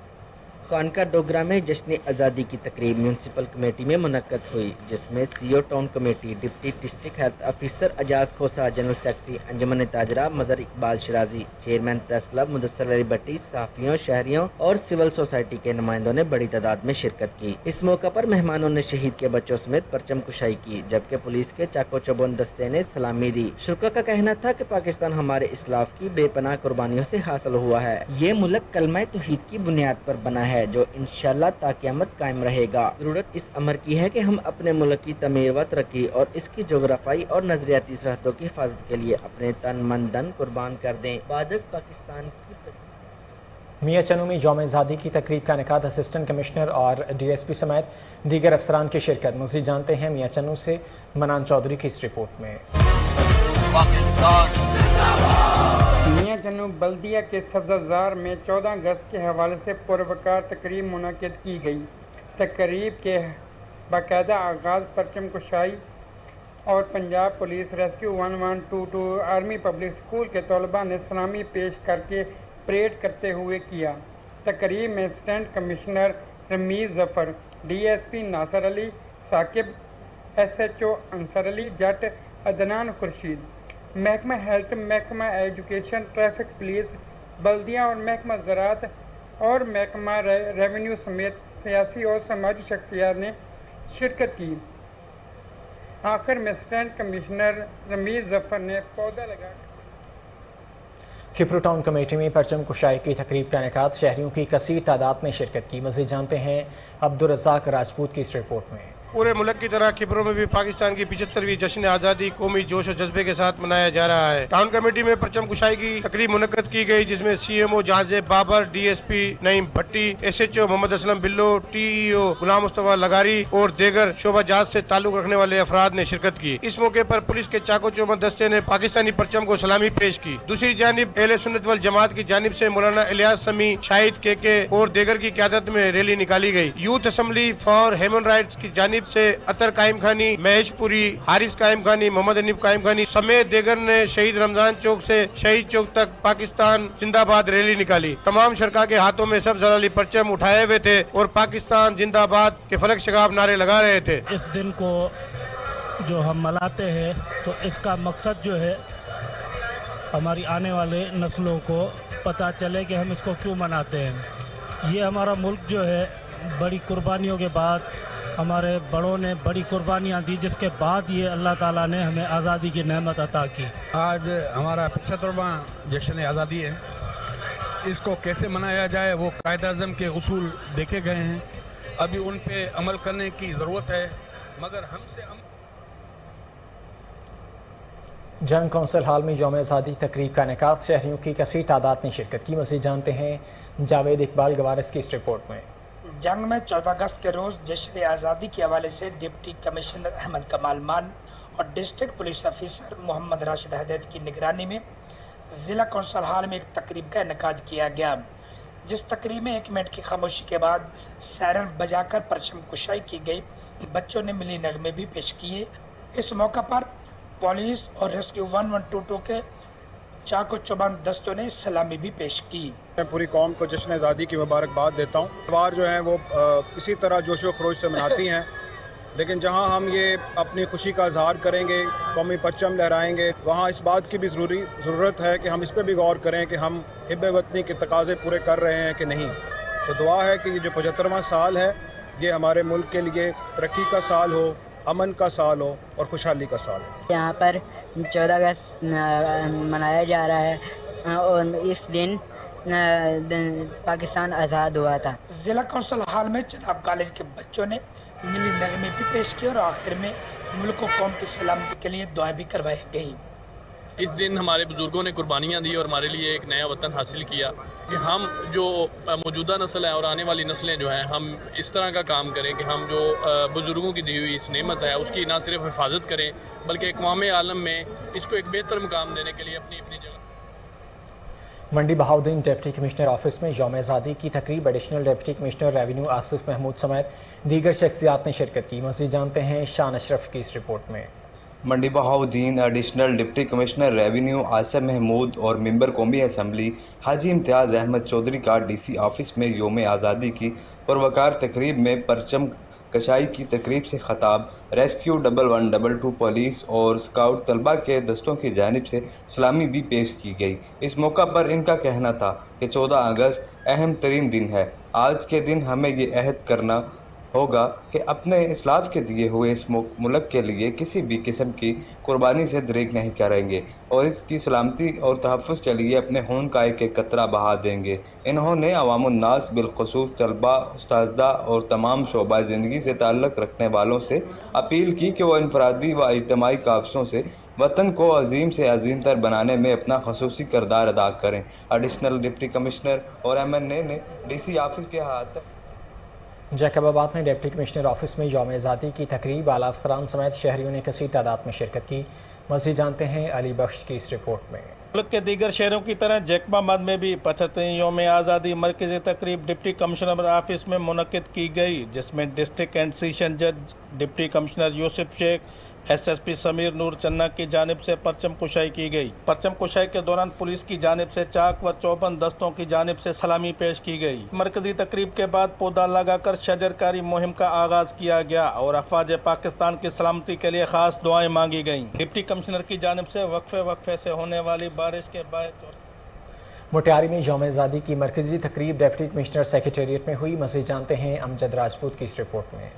खानका डोगरा में जश्न आज़ादी की तकरीब म्यूनसिपल कमेटी में मुनक्कद हुई, जिसमें CO town committee, deputy district health officer Ajaz Khosa, general secretary Anjuman Tajran Mazhar Iqbal Sharazi, chairman press club Mudassar Ali Bhatti, सहाफ़ियों, शहरियों और सिविल सोसाइटी के नुमाइंदों ने बड़ी तादाद में शिरकत की। इस मौका पर मेहमानों ने शहीद के बच्चों समेत परचम कुशाई की, जबकि पुलिस के चाको चौबंद दस्ते ने सलामी दी। शुरा का कहना था कि पाकिस्तान हमारे इस्लाफ की बेपनाह कुर्बानियों से हासिल हुआ है। ये मुल्क कलमा तौहीद की बुनियाद पर बना है, जो इंशाअल्लाह ता क़यामत कायम रहेगा। जरूरत इस अमर की है कि हम अपने मुल्क की तमीर व तरक्की और इसकी जोग्राफाई और नजरियाती सरहदों की हिफाजत के लिए अपने तन मन धन कुर्बान कर दें। बादस पाकिस्तान की मियां चन्नू में यौम आज़ादी की तकरीब का इनेकाद असिस्टेंट कमिश्नर और DSP समेत दीगर अफसरान की शिरकत। मज़ीद जानते हैं मियां चन्नू से मनान चौधरी की इस रिपोर्ट में। मियां चन्नू बल्दिया के सब्ज़ाजार में 14 अगस्त के हवाले से पुरवकार तकरीब मुनक़िद की गई। तकरीब के बाकायदा आगाज़ परचम कुशाई और Punjab police rescue 1122 army public school के तलबा ने सलामी पेश करके परेड करते हुए किया। तकरीब में assistant commissioner Rameez Zafar, DSP Nasir Ali Saqib, SHO Ansar Ali Jat, Adnan Khurshid, महकमा हेल्थ, महकमा एजुकेशन, ट्रैफिक पुलिस, बल्दिया और महकमा ज़राअत और महकमा रेवेन्यू समेत सियासी और समाजी शख्सियात ने शिरकत की। आखिर में असिस्टेंट कमिश्नर रमीज़ ज़फ़र ने पौधा लगा। खिपरू टाउन कमेटी में परचम कुशाई की तकरीब का इनेकाद, शहरियों की कसीर तादाद ने शिरकत की। मज़ीद जानते हैं अब्दुल रज़ाक राजपूत की इस रिपोर्ट में। पूरे मुल्क की तरह खिपरों में भी पाकिस्तान की 75वीं जश्न आज़ादी कौमी जोश और जज्बे के साथ मनाया जा रहा है। टाउन कमेटी में परचम कुशाई की तकरीब मुनक्कद की गई, जिसमें CMO जाज़ेब बाबर, DSP नईम भट्टी, SHO मोहम्मद असलम बिल्लो, TEO गुलाम मुस्तफा लगारी और दीगर शोबा जात से ताल्लुक रखने वाले अफराद ने शिरकत की। इस मौके पर पुलिस के चाको चौबंद दस्ते ने पाकिस्तानी परचम को सलामी पेश की। दूसरी जानिब अहले सुन्नत वल जमात की जानिब से मौलाना इलियास समी, शाहिद KK और दीगर की क़यादत में रैली निकाली गई। Youth assembly for human rights की जानिब जानिब से अतर कायम खानी, महेशपुरी, हारिस कायम खानी, मोहम्मद अनीफ कायम खानी समेत देगर ने शहीद रमजान चौक से शहीद चौक तक पाकिस्तान जिंदाबाद रैली निकाली। तमाम शरका के हाथों में सब्ज हलाली परचम उठाए हुए थे और पाकिस्तान जिंदाबाद के फलक शगाब नारे लगा रहे थे। इस दिन को जो हम मनाते हैं तो इसका मकसद जो है हमारी आने वाले नस्लों को पता चले कि हम इसको क्यों मनाते हैं। ये हमारा मुल्क जो है बड़ी कुर्बानियों के बाद हमारे बड़ों ने बड़ी कुर्बानियाँ दी, जिसके बाद ये अल्लाह ताला ने हमें आज़ादी की नेमत अता की। आज हमारा 75वां जश्न आज़ादी है। इसको कैसे मनाया जाए वो कायद-ए-आज़म के उसूल देखे गए हैं, अभी उन पे अमल करने की ज़रूरत है, मगर हमसे जंग कौंसिल हाल में यौम आज़ादी तकरीब का इनेकाद, शहरियों की कसीर तादाद ने शिरकत की। मज़ीद जानते हैं जावेद इकबाल गवारस की इस रिपोर्ट में। जंग में 14 अगस्त के रोज़ जश्न आज़ादी के हवाले से डिप्टी कमिश्नर अहमद कमाल मान और district police officer Mohammad Rashid Hidayat की निगरानी में ज़िला कौंसिल हाल में एक तकरीब का इनेकाद किया गया, जिस तकरीब में 1 मिनट की खामोशी के बाद सायरन बजाकर परचम कुशाई की गई। बच्चों ने मिली नगमे भी पेश किए। इस मौका पर पुलिस और रेस्क्यू 1122 के चाको चौबंद दस्तों ने सलामी भी पेश की। मैं पूरी कौम को जश्न आज़ादी की मुबारकबाद देता हूँ। त्यौहार जो हैं वो इसी तरह जोशो खरोश से मनाती हैं, लेकिन जहाँ हम ये अपनी खुशी का इजहार करेंगे, कौमी परचम लहराएंगे, वहाँ इस बात की भी ज़रूरत है कि हम इस पर भी गौर करें कि हम हिब्ब वतनी के तकाज़े पूरे कर रहे हैं कि नहीं। तो दुआ है कि ये जो 75वां साल है ये हमारे मुल्क के लिए तरक्की का साल हो, अमन का साल हो और खुशहाली का साल हो। यहाँ पर 14 अगस्त मनाया जा रहा है और इस दिन पाकिस्तान आज़ाद हुआ था। ज़िला कौंसिल हाल में चनाब कॉलेज के बच्चों ने मिली नगमे भी पेश किए और आखिर में मुल्क और कौम की सलामती के लिए दुआ भी करवाई गई। इस दिन हमारे बुज़ुर्गों ने कुर्बानियाँ दी और हमारे लिए एक नया वतन हासिल किया कि हम जो मौजूदा नस्ल है और आने वाली नस्लें जो हैं, हम इस तरह का काम करें कि हम जो बुज़ुर्गों की दी हुई इस नेमत है उसकी ना सिर्फ हिफाजत करें बल्कि अक़वाम आलम में इसको एक बेहतर मुकाम देने के लिए अपनी अपनी जगह। Mandi Bahauddin deputy commissioner office में यौम आज़ादी की तकरीब, additional deputy commissioner revenue Asif Mahmood समेत दीगर शख्सियात ने शिरकत की। मज़ीद जानते हैं शान अशरफ की इस रिपोर्ट में। Mandi Bahauddin, additional deputy commissioner revenue Asif Mahmood और मेंबर कौमी असम्बली हाजी इम्तियाज़ अहमद चौधरी का डीसी ऑफिस में यौम आज़ादी की पुरवकार तकरीब में परचम कशाई की तकरीब से ख़ताब, रेस्क्यू 1122 पुलिस और स्काउट तलबा के दस्तों की जानिब से सलामी भी पेश की गई। इस मौका पर इनका कहना था कि 14 अगस्त अहम तरीन दिन है। आज के दिन हमें ये अहद करना होगा कि अपने इस्लाफ के दिए हुए इस मुल्क के लिए किसी भी किस्म की कुर्बानी से दरेग नहीं करेंगे और इसकी सलामती और तहफ़्फ़ुज़ के लिए अपने खून का एक एक कतरा बहा देंगे। इन्होंने अवामुन्नास बिलख़ुसूस तलबा, उस्ताज़ा और तमाम शोबा ज़िंदगी से ताल्लुक़ रखने वालों से अपील की कि वह इनफरादी व इज्तिमाई काबसों से वतन को अजीम से अजीम तर बनाने में अपना खसूसी किरदार अदा करें। एडिशनल डिप्टी कमिश्नर और MNA ने DC ऑफिस के हाथ जैकबाबाद में डिप्टी कमिश्नर ऑफिस में यौम आज़ादी की तकरीब, आला अफसरान समेत शहरियों ने कसीर तादाद में शिरकत की। मज़ीद जानते हैं अली बख्श की इस रिपोर्ट में। मुल्क के दीगर शहरों की तरह जैकबाबाद में भी 75 यौम आज़ादी मरकज़ी तकरीब डिप्टी कमिश्नर ऑफिस में मुनक़िद की गई, जिसमें डिस्ट्रिक्ट एंड सेशन जज deputy commissioner Yousuf Sheikh, SSP Samir Noor Channa की जानिब से परचम कुशाई की गई। परचम कुशाई के दौरान पुलिस की जानिब से चाक व चौबंद दस्तों की जानिब से सलामी पेश की गई। मरकजी तकरीब के बाद पौधा लगाकर शजरकारी मुहिम का आगाज किया गया और अफवाज पाकिस्तान की सलामती के लिए खास दुआएं मांगी गईं। डिप्टी कमिश्नर की जानिब से वक्फे से होने वाली बारिश के बाद मोटियारी में यौम आज़ादी की मरकजी तकरीब डिप्टी कमिश्नर सेक्रेटेरिएट में हुई। मज़ीद जानते हैं अमजद राजपूत की इस रिपोर्ट में।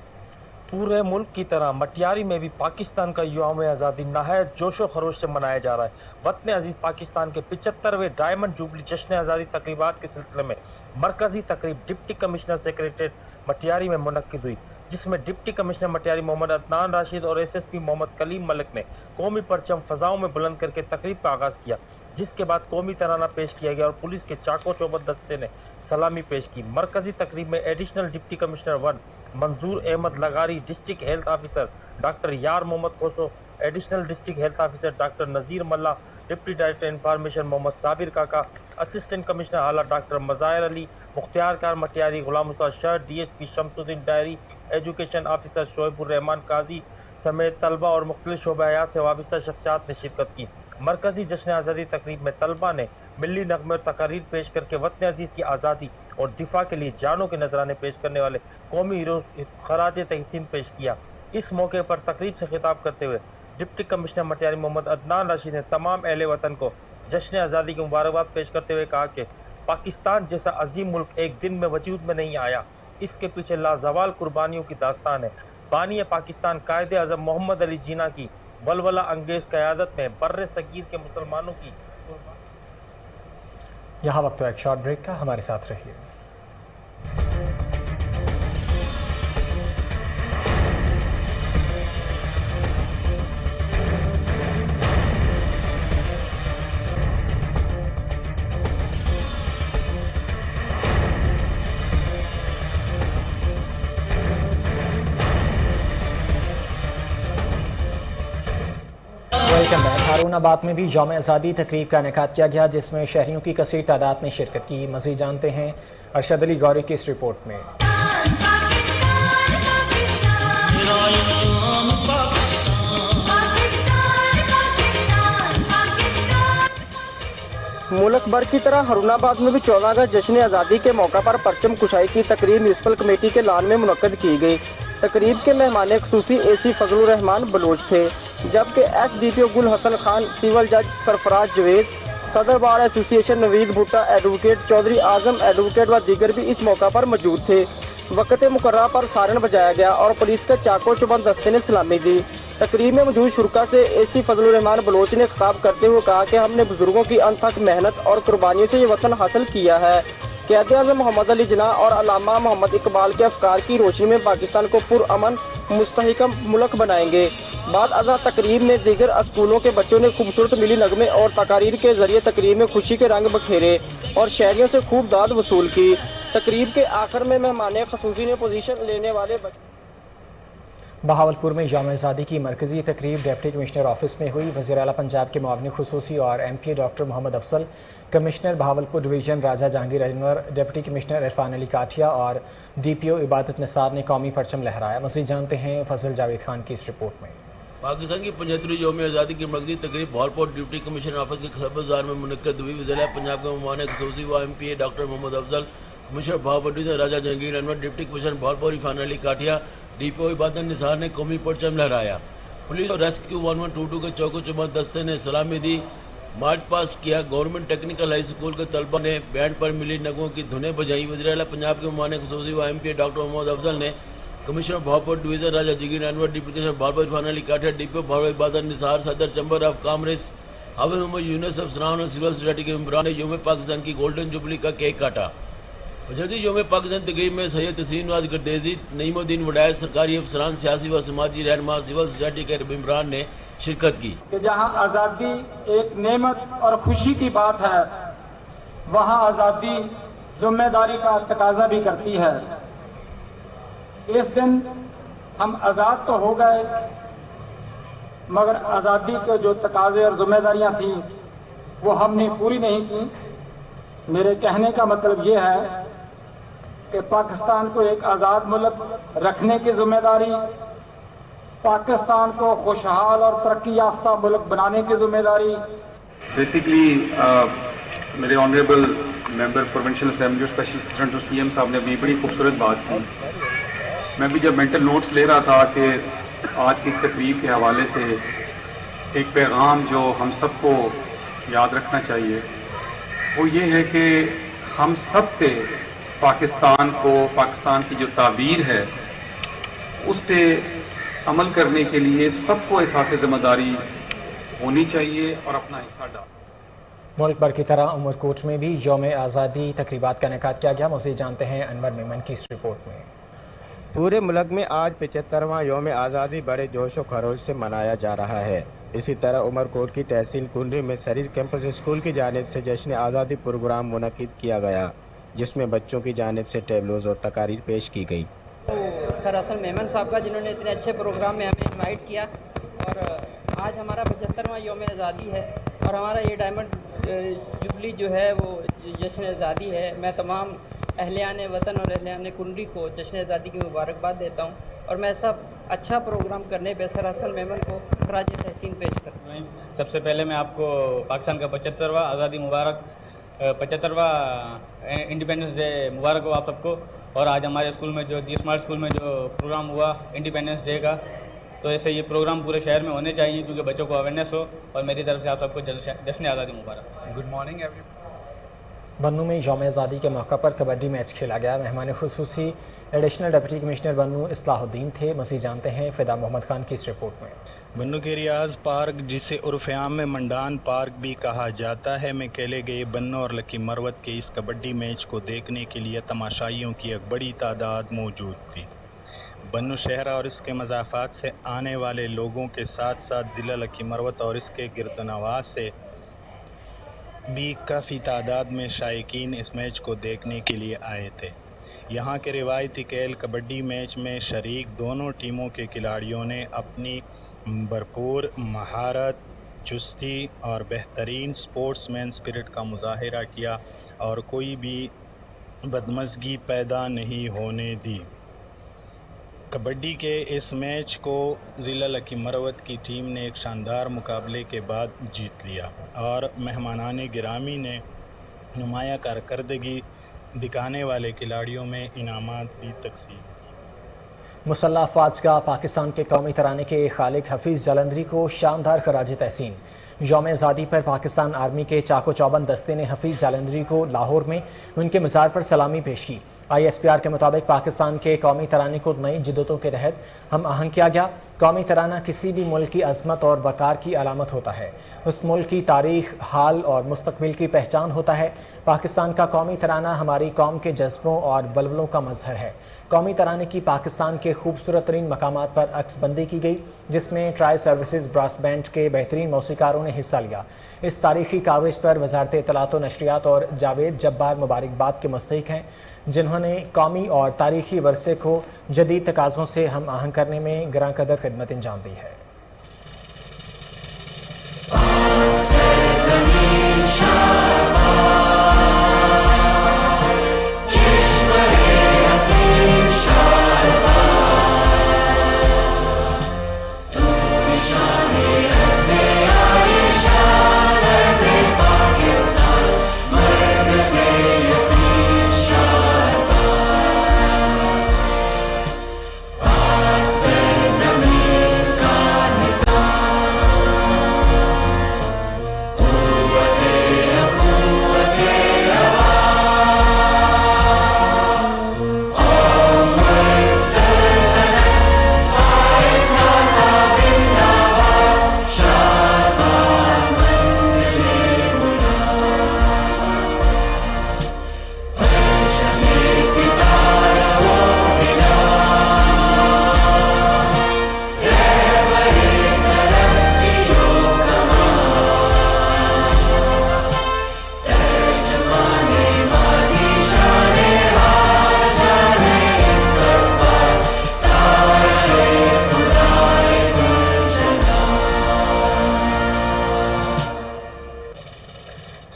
पूरे मुल्क की तरह मटियारी में भी पाकिस्तान का यौम आज़ादी नहायत जोशो खरोश से मनाया जा रहा है। वतन अजीज़ पाकिस्तान के 75वें डायमंड जुबली जश्न आज़ादी तकरीबात के सिलसिले में मरकज़ी तकरीब डिप्टी कमिश्नर सेक्रेटेरिएट मटियारी में मुनक्किद हुई, जिसमें डिप्टी कमिश्नर मटियारी मोहम्मद अदनान राशिद और SSP मोहम्मद कलीम मलिक ने कौमी परचम फ़ज़ाओं में बुलंद करके तकरीब का आगाज़ किया, जिसके बाद कौमी तराना पेश किया गया और पुलिस के चाको चौबंद दस्ते ने सलामी पेश की। मरकज़ी तकरीब में additional deputy commissioner 1 Manzoor Ahmed Lagari, district health officer doctor Yar Mohammad Khoso, additional district health officer doctor Nazir Malla, deputy director information Mohammad Sabir Kaka, assistant commissioner आला डॉक्टर मज़ाहिर अली, मुख्तियार कार Matiari, Ghulam Mustafa Shah, DSP Shamsuddin Dahri, education officer Shoaibur Rehman Qazi समेत तलबा और मुख्तलिफ शोबा हयात से वाबस्ता शख्सियात ने शिरकत की। मरकजी जश्न आज़ादी तकरीब में तलबा ने मिली नगमे और तकारीर पेश करके वतन अजीज़ की आज़ादी और दिफा के लिए जानों के नजराने पेश करने वाले कौमी हीरोज़ खराज तहसीन पेश किया। इस मौके पर तकरीब से खिताब करते हुए डिप्टी कमिश्नर मटियारी मोहम्मद अदनान रशीद ने तमाम अहले वतन को जश्न आज़ादी की मुबारकबाद पेश करते हुए कहा कि पाकिस्तान जैसा अजीम मुल्क एक दिन में वजूद में नहीं आया, इसके पीछे लाजवाल कुर्बानियों की दास्तान है। बानी पाकिस्तान कायदे आज़म मोहम्मद अली जिन्ना की वलवला अंगेज़ क़यादत में बर्रे सगीर के मुसलमानों की। यहाँ वक्त एक शॉर्ट ब्रेक का, हमारे साथ रहिए। हारूनाबाद में भी यौम आज़ादी तकरीब का इनेकाद किया गया, जिसमें शहरियों की कसीर तादाद ने शिरकत की। मज़ीद जानते हैं अरशद अली गौरी की इस रिपोर्ट में। मुल्क भर की तरह हारूनाबाद में भी 14 अगस्त जश्न आज़ादी के मौका पर परचम कुशाई की तकरीब म्यूनसिपल कमेटी के लान में मुनक्कद की गई। तकरीब के मेहमान खुसूसी AC फजलुर रहमान बलोच थे, जबकि SDPO गुल हसन खान, सिविल जज सरफराज जवेद, सदर बार एसोसिएशन नवीद भुट्टा, एडवोकेट चौधरी आजम एडवोकेट व दीगर भी इस मौका पर मौजूद थे। वक्त मुकर्रर पर सारन बजाया गया और पुलिस के चाको चुबंद दस्ते ने सलामी दी। तकरीब में मौजूद शुरका से AC फजलुर रहमान बलोच ने खिताब करते हुए कहा कि हमने बुजुर्गों की अनथक मेहनत और कुर्बानियों से ये वतन हासिल किया है। क़यादे आज़म मोहम्मद अली जिन्ना और अल्लामा मोहम्मद इकबाल के अफकार की रोशनी में पाकिस्तान को पुरअमन मुस्तहकम मुल्क बनाएंगे। बाद अज़ा तकरीब में दीगर स्कूलों के बच्चों ने खूबसूरत मिली नगमे और तकारीर के जरिए तकरीब में खुशी के रंग बखेरे और शहरियों से खूब दाद वसूल की। तकरीब के आखिर में मेहमान ख़ुसूसी ने पोजीशन लेने वाले बहावलपुर में यौम आज़ादी की मरकजी तकरीब डिप्टी कमिश्नर ऑफिस में हुई। वज़ीर आला पंजाब के मुआविन खुसूसी और MPA doctor Mohammad Afzal, commissioner Bahawalpur division Raja Jahangir Anwar, deputy commissioner Irfan Ali Kathia और DPO इबादत निसार ने कौमी परचम लहराया। मज़ीद जानते हैं फजल जावेद खान की इस रिपोर्ट में। पाकिस्तान की 75वीं यौम आज़ादी की मरकजी तकरीब बहावलपुर डिप्टी कमिश्नर ऑफिस के खबर बाजार में मुनक्कद हुई। वज़ीर आला पंजाब के मुआविन खुसूसी व MPA doctor Mohammad Afzal, commissioner Bahawalpur division Raja Jahangir Anwar, deputy commissioner Bahawalpur Irfan Ali Kathia, DPO Ibadat Nisar ने कौमी परचम लहराया। पुलिस और रेस्क्यू 1122 के चौको चौबंद दस्ते ने सलामी दी। मार्च पास्ट किया। गवर्नमेंट टेक्निकल हाई स्कूल के तलबा ने बैंड पर मिली नगों की धुनें बजाई। वज़ीर आला पंजाब के मुआविन खुसूसी व MPA डॉक्टर मोहम्मद अफजल ने commissioner Bahawalpur division Raja Jahangir Anwar, deputy commissioner Bahawalpur Irfan Ali Kathia, DPO Bahawalpur इबादत निसार, सदर चैम्बर ऑफ कॉमर्स हाफिज मोहम्मद यूनुस अफसरान और सिविल सोसाइटी के मेंबरान ने यौम पाकिस्तान की गोल्डन जुबली का केक काटा। जदीद यौम पाकिस्तान तकरीब में सैयद तसीम नवाज गर्देजी, नईमुद्दीन वडायत, सरकारी अफसरान, सियासी व समाजी रहनुमा, सिविल सोसाइटी के मेंबरान ने शिरकत की। कि जहां आज़ादी एक नेमत और खुशी की बात है, वहां आज़ादी जिम्मेदारी का तकाजा भी करती है। इस दिन हम आज़ाद तो हो गए, मगर आज़ादी के जो तकाजे और जिम्मेदारियां थीं वो हमने पूरी नहीं की। मेरे कहने का मतलब ये है कि पाकिस्तान को एक आज़ाद मुल्क रखने की जिम्मेदारी, पाकिस्तान को खुशहाल और तरक्की याफ्ता मुल्क बनाने की जिम्मेदारी। बेसिकली मेरे ऑनरेबल मेंबर प्रोविंशियल असेंबली और स्पेशल प्रेसिडेंट और CM साहब ने भी बड़ी खूबसूरत बात की। मैं भी जब मेंटल नोट्स ले रहा था कि आज की इस तकरीब के हवाले से एक पैगाम जो हम सबको याद रखना चाहिए वो ये है कि हम सब से पाकिस्तान को, पाकिस्तान की जो ताबीर है उस पर अमल करने के लिए सबको एहसास ज़िम्मेदारी होनी चाहिए और अपना हिस्सा डालना। मुल्क भर की तरह उमरकोट में भी यौम आज़ादी तकरीबात का इनेकाद किया गया। मज़ीद जानते हैं अनवर मेमन की इस रिपोर्ट में। पूरे मुल्क में आज 75वां यौम आज़ादी बड़े जोश व खरोश से मनाया जा रहा है। इसी तरह उमरकोट की तहसील कुंडरी में शरीर कैंपस स्कूल की जानिब से जश्न आज़ादी प्रोग्राम मुनक़िद किया गया, जिसमें बच्चों की जानिब से टेबलोज़ और तकारीर पेश की गई। सर असल मेमन साहब का, जिन्होंने इतने अच्छे प्रोग्राम में हमें इनवाइट किया और आज हमारा 75वां योम आज़ादी है और हमारा ये डायमंड जुबली जो है वो जश्न आज़ादी है। मैं तमाम अहलियान वतन और अहलियान कुंडली को जश्न आज़ादी की मुबारकबाद देता हूँ और मैं ऐसा अच्छा प्रोग्राम करने पे सर हसन मेमन को खराज तहसीन पेश करता हूँ। सबसे पहले मैं आपको पाकिस्तान का 75वां आज़ादी मुबारक 75वां इंडिपेंडेंस डे मुबारक हो आप सबको। और आज हमारे स्कूल में जो दी स्मार्ट स्कूल में जो प्रोग्राम हुआ इंडिपेंडेंस डे का, तो ऐसे ये प्रोग्राम पूरे शहर में होने चाहिए क्योंकि बच्चों को अवेयरनेस हो। और मेरी तरफ से आप सबको जश्न आज़ादी मुबारक। Good morning everyone. बन्नू में यौम आज़ादी के मौका पर कबड्डी मैच खेला गया। मेहमान खुसूसी एडिशनल डिप्टी कमिश्नर बन्नू इस्लाहुद्दीन थे। मज़ीद जानते हैं फ़िदा मोहम्मद खान की इस रिपोर्ट में। बन्नू के रियाज पार्क, जिसे उर्फ़-ए-आम में मंडान पार्क भी कहा जाता है, में खेले गए बन्नू और लकी मरवत के इस कबड्डी मैच को देखने के लिए तमाशाइयों की एक बड़ी तादाद मौजूद थी। बन्नू शहर और इसके मज़ाफ़ात से आने वाले लोगों के साथ साथ ज़िला लकी मरवत और इसके गिरदनवाज़ से भी काफ़ी तादाद में शायकीन इस मैच को देखने के लिए आए थे। यहाँ के रिवायती खेल कबड्डी मैच में शरीक दोनों टीमों के खिलाड़ियों ने अपनी भरपूर महारत, चुस्ती और बेहतरीन स्पोर्ट्समैन स्पिरिट का मुजाहिरा किया और कोई भी बदमज़गी पैदा नहीं होने दी। कबड्डी के इस मैच को ज़िला लकी मरवत की टीम ने एक शानदार मुकाबले के बाद जीत लिया और मेहमानान गिरामी ने नुमाया कारकर्दगी दिखाने वाले खिलाड़ियों में इनामात भी तकसीम। मुसल्लह अफ़वाज का पाकिस्तान के कौमी तराने के खालिक हफीज़ जालंधरी को शानदार खराज तहसीन। यौम आज़ादी पर पाकिस्तान आर्मी के चाको चौबंद दस्ते ने हफीज़ जालंधरी को लाहौर में उनके मज़ार पर सलामी पेश की। ISPR के मुताबिक पाकिस्तान के कौमी तराने को नई जिद्दतों के तहत हम आहंग किया गया। कौमी तराना किसी भी मुल्क की अज़मत और वक़ार की अलामत होता है। उस मुल्क की तारीख़, हाल और मुस्तक़बिल की पहचान होता है। पाकिस्तान का कौमी तराना हमारी कौम के जज्बों और वल्वलों का मज़हर है। कौमी तराने की पाकिस्तान के खूबसूरत तरीन मकामात पर अक्सबंदी की गई, जिसमें ट्राई सर्विसेज ब्रास बैंड के बेहतरीन मौसीकारों ने हिस्सा लिया। इस तारीख़ी काविश पर वज़ारत इत्तलात व नशरियात और जावेद जब्बार मुबारकबाद के मुस्तहिक़ हैं, जिन्होंने कौमी और तारीख़ी वरसे को जदीद तकाज़ों से हम आहंग करने में ग्रां कदर खिदमत अंजाम दी है।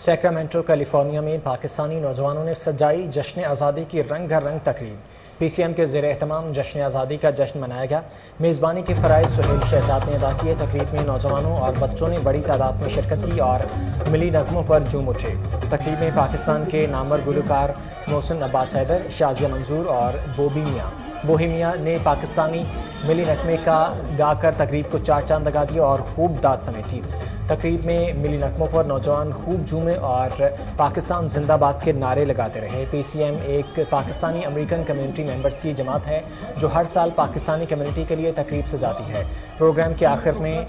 सैक्रामेंटो कैलिफोर्निया में पाकिस्तानी नौजवानों ने सजाई जश्न आज़ादी की रंगारंग तकरीब। PCM के ज़ेर एहतमाम जश्न आज़ादी का जश्न मनाया गया। मेज़बानी के फ़राइज़ सुहेल शहजाद ने अदा किए। तकरीब में नौजवानों और बच्चों ने बड़ी तादाद में शिरकत की और मिली नगमों पर झूम उठे। तकरीब में पाकिस्तान के नामवर गुलकार मोहसिन अब्बास हैदर, शाज़िया मंजूर और बोही मियाँ ने पाकिस्तानी मिली नगमे का गाकर तकरीब को चार चांद लगा दिया और खूब दाद समेटी। तकरीब में मिली नगमों पर नौजवान खूब झूमे और पाकिस्तान जिंदाबाद के नारे लगाते रहे। PCM एक पाकिस्तानी अमेरिकन कम्युनिटी मेंबर्स की जमात है जो हर साल पाकिस्तानी कम्युनिटी के लिए तकरीब सजाती है। प्रोग्राम के आखिर में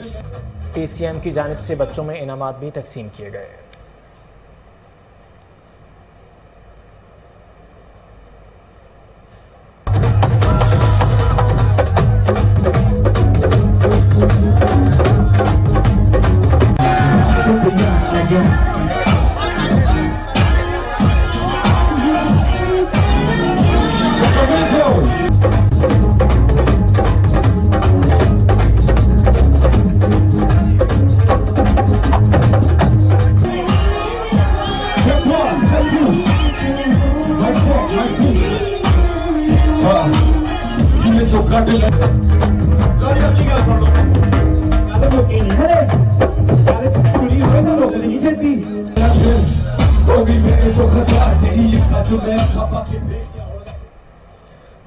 PCM की जानिब से बच्चों में इनामात भी तकसीम किए गए।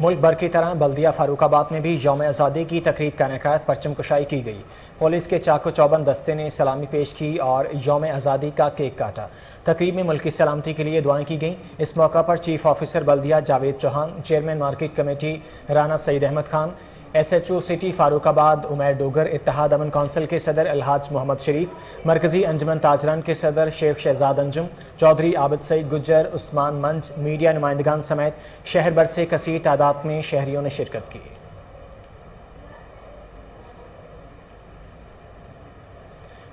मुल्क भर की तरह बल्दिया फारूकाबाद में भी यौम आज़ादी की तकरीब का इनेकाद परचम कुशाई की गई। पुलिस के चाको चौबंद दस्ते ने सलामी पेश की और यौम आज़ादी का केक काटा। तकरीब में मुल्क की सलामती के लिए दुआएं की गईं। इस मौका पर चीफ ऑफिसर बल्दिया Javed Chauhan, chairman market committee Rana Saeed Ahmad Khan, SHO city Farooqabad Umair Dogar, इत्तेहाद अमन कौंसिल के सदर अलहाज मोहम्मद शरीफ, मरकजी अंजुमन ताजरान के सदर शेख शहजाद अंजुम, चौधरी आबिद सईद गुज्जर, उस्मान मंज, मीडिया नुमाइंदगान समेत शहर भर से कसीर तादाद में शहरियों ने शिरकत की।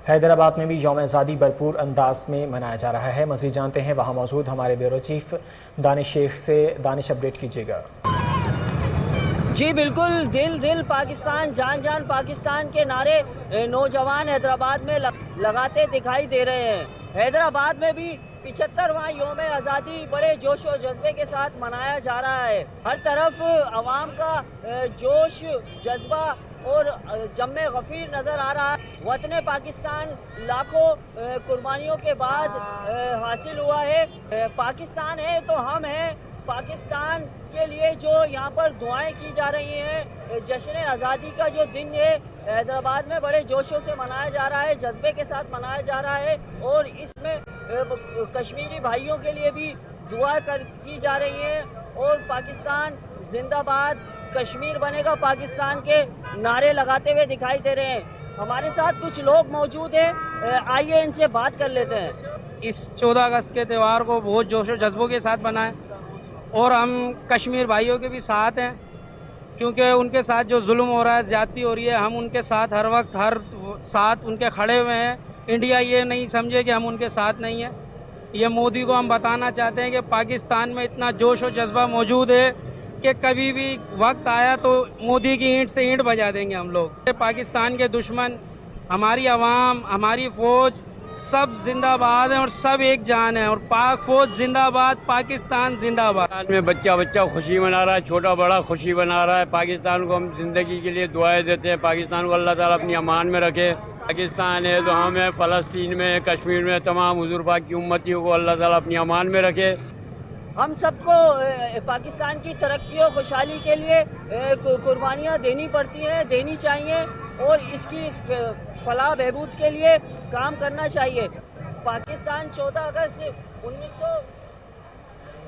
हैदराबाद में भी यौम आज़ादी भरपूर अंदाज में मनाया जा रहा है। मज़ीद जानते हैं वहाँ मौजूद हमारे ब्यूरो चीफ दानिश शेख से। दानिश, अपडेट कीजिएगा। जी बिल्कुल, दिल दिल पाकिस्तान, जान जान पाकिस्तान के नारे नौजवान हैदराबाद में लगाते दिखाई दे रहे हैं। हैदराबाद में भी 75वां यौम आज़ादी बड़े जोश और जज्बे के साथ मनाया जा रहा है। हर तरफ आवाम का जोश, जज्बा और जम्मे गफीर नज़र आ रहा है। वतन पाकिस्तान लाखों कुर्बानियों के बाद हासिल हुआ है। पाकिस्तान है तो हम हैं। पाकिस्तान के लिए जो यहाँ पर दुआएं की जा रही हैं, जश्न आज़ादी का जो दिन है हैदराबाद में बड़े जोशों से मनाया जा रहा है, जज्बे के साथ मनाया जा रहा है और इसमें कश्मीरी भाइयों के लिए भी दुआ की जा रही है और पाकिस्तान जिंदाबाद, कश्मीर बनेगा पाकिस्तान के नारे लगाते हुए दिखाई दे रहे हैं। हमारे साथ कुछ लोग मौजूद हैं, आइए इनसे बात कर लेते हैं। इस 14 अगस्त के त्यौहार को बहुत जोश और जज्बों के साथ मनाएं और हम कश्मीर भाइयों के भी साथ हैं, क्योंकि उनके साथ जो जुल्म हो रहा है, ज़्यादती हो रही है, हम उनके साथ हर वक्त हर साथ उनके खड़े हुए हैं। इंडिया ये नहीं समझे कि हम उनके साथ नहीं हैं। ये मोदी को हम बताना चाहते हैं कि पाकिस्तान में इतना जोश और जज्बा मौजूद है कि कभी भी वक्त आया तो मोदी की ईंट से ईंट बजा देंगे हम लोग। पाकिस्तान के दुश्मन, हमारी आवाम, हमारी फ़ौज सब जिंदाबाद हैं और सब एक जान है और पाक फौज जिंदाबाद, पाकिस्तान जिंदाबाद। में बच्चा बच्चा खुशी मना रहा है, छोटा बड़ा खुशी मना रहा है। पाकिस्तान को हम जिंदगी के लिए दुआएं देते हैं। पाकिस्तान को अल्लाह ताला अपनी अमान में रखे। पाकिस्तान है तो हम हैं, फ़लस्तीन में, कश्मीर में तमाम हुज़ूर पाक की उम्मतियों को अल्लाह ताला अपनी अमान में रखे। हम सबको पाकिस्तान की तरक्की और खुशहाली के लिए कुर्बानियाँ देनी पड़ती हैं, देनी चाहिए और इसकी फलाह बहबूद के लिए काम करना चाहिए। पाकिस्तान 14 अगस्त 1900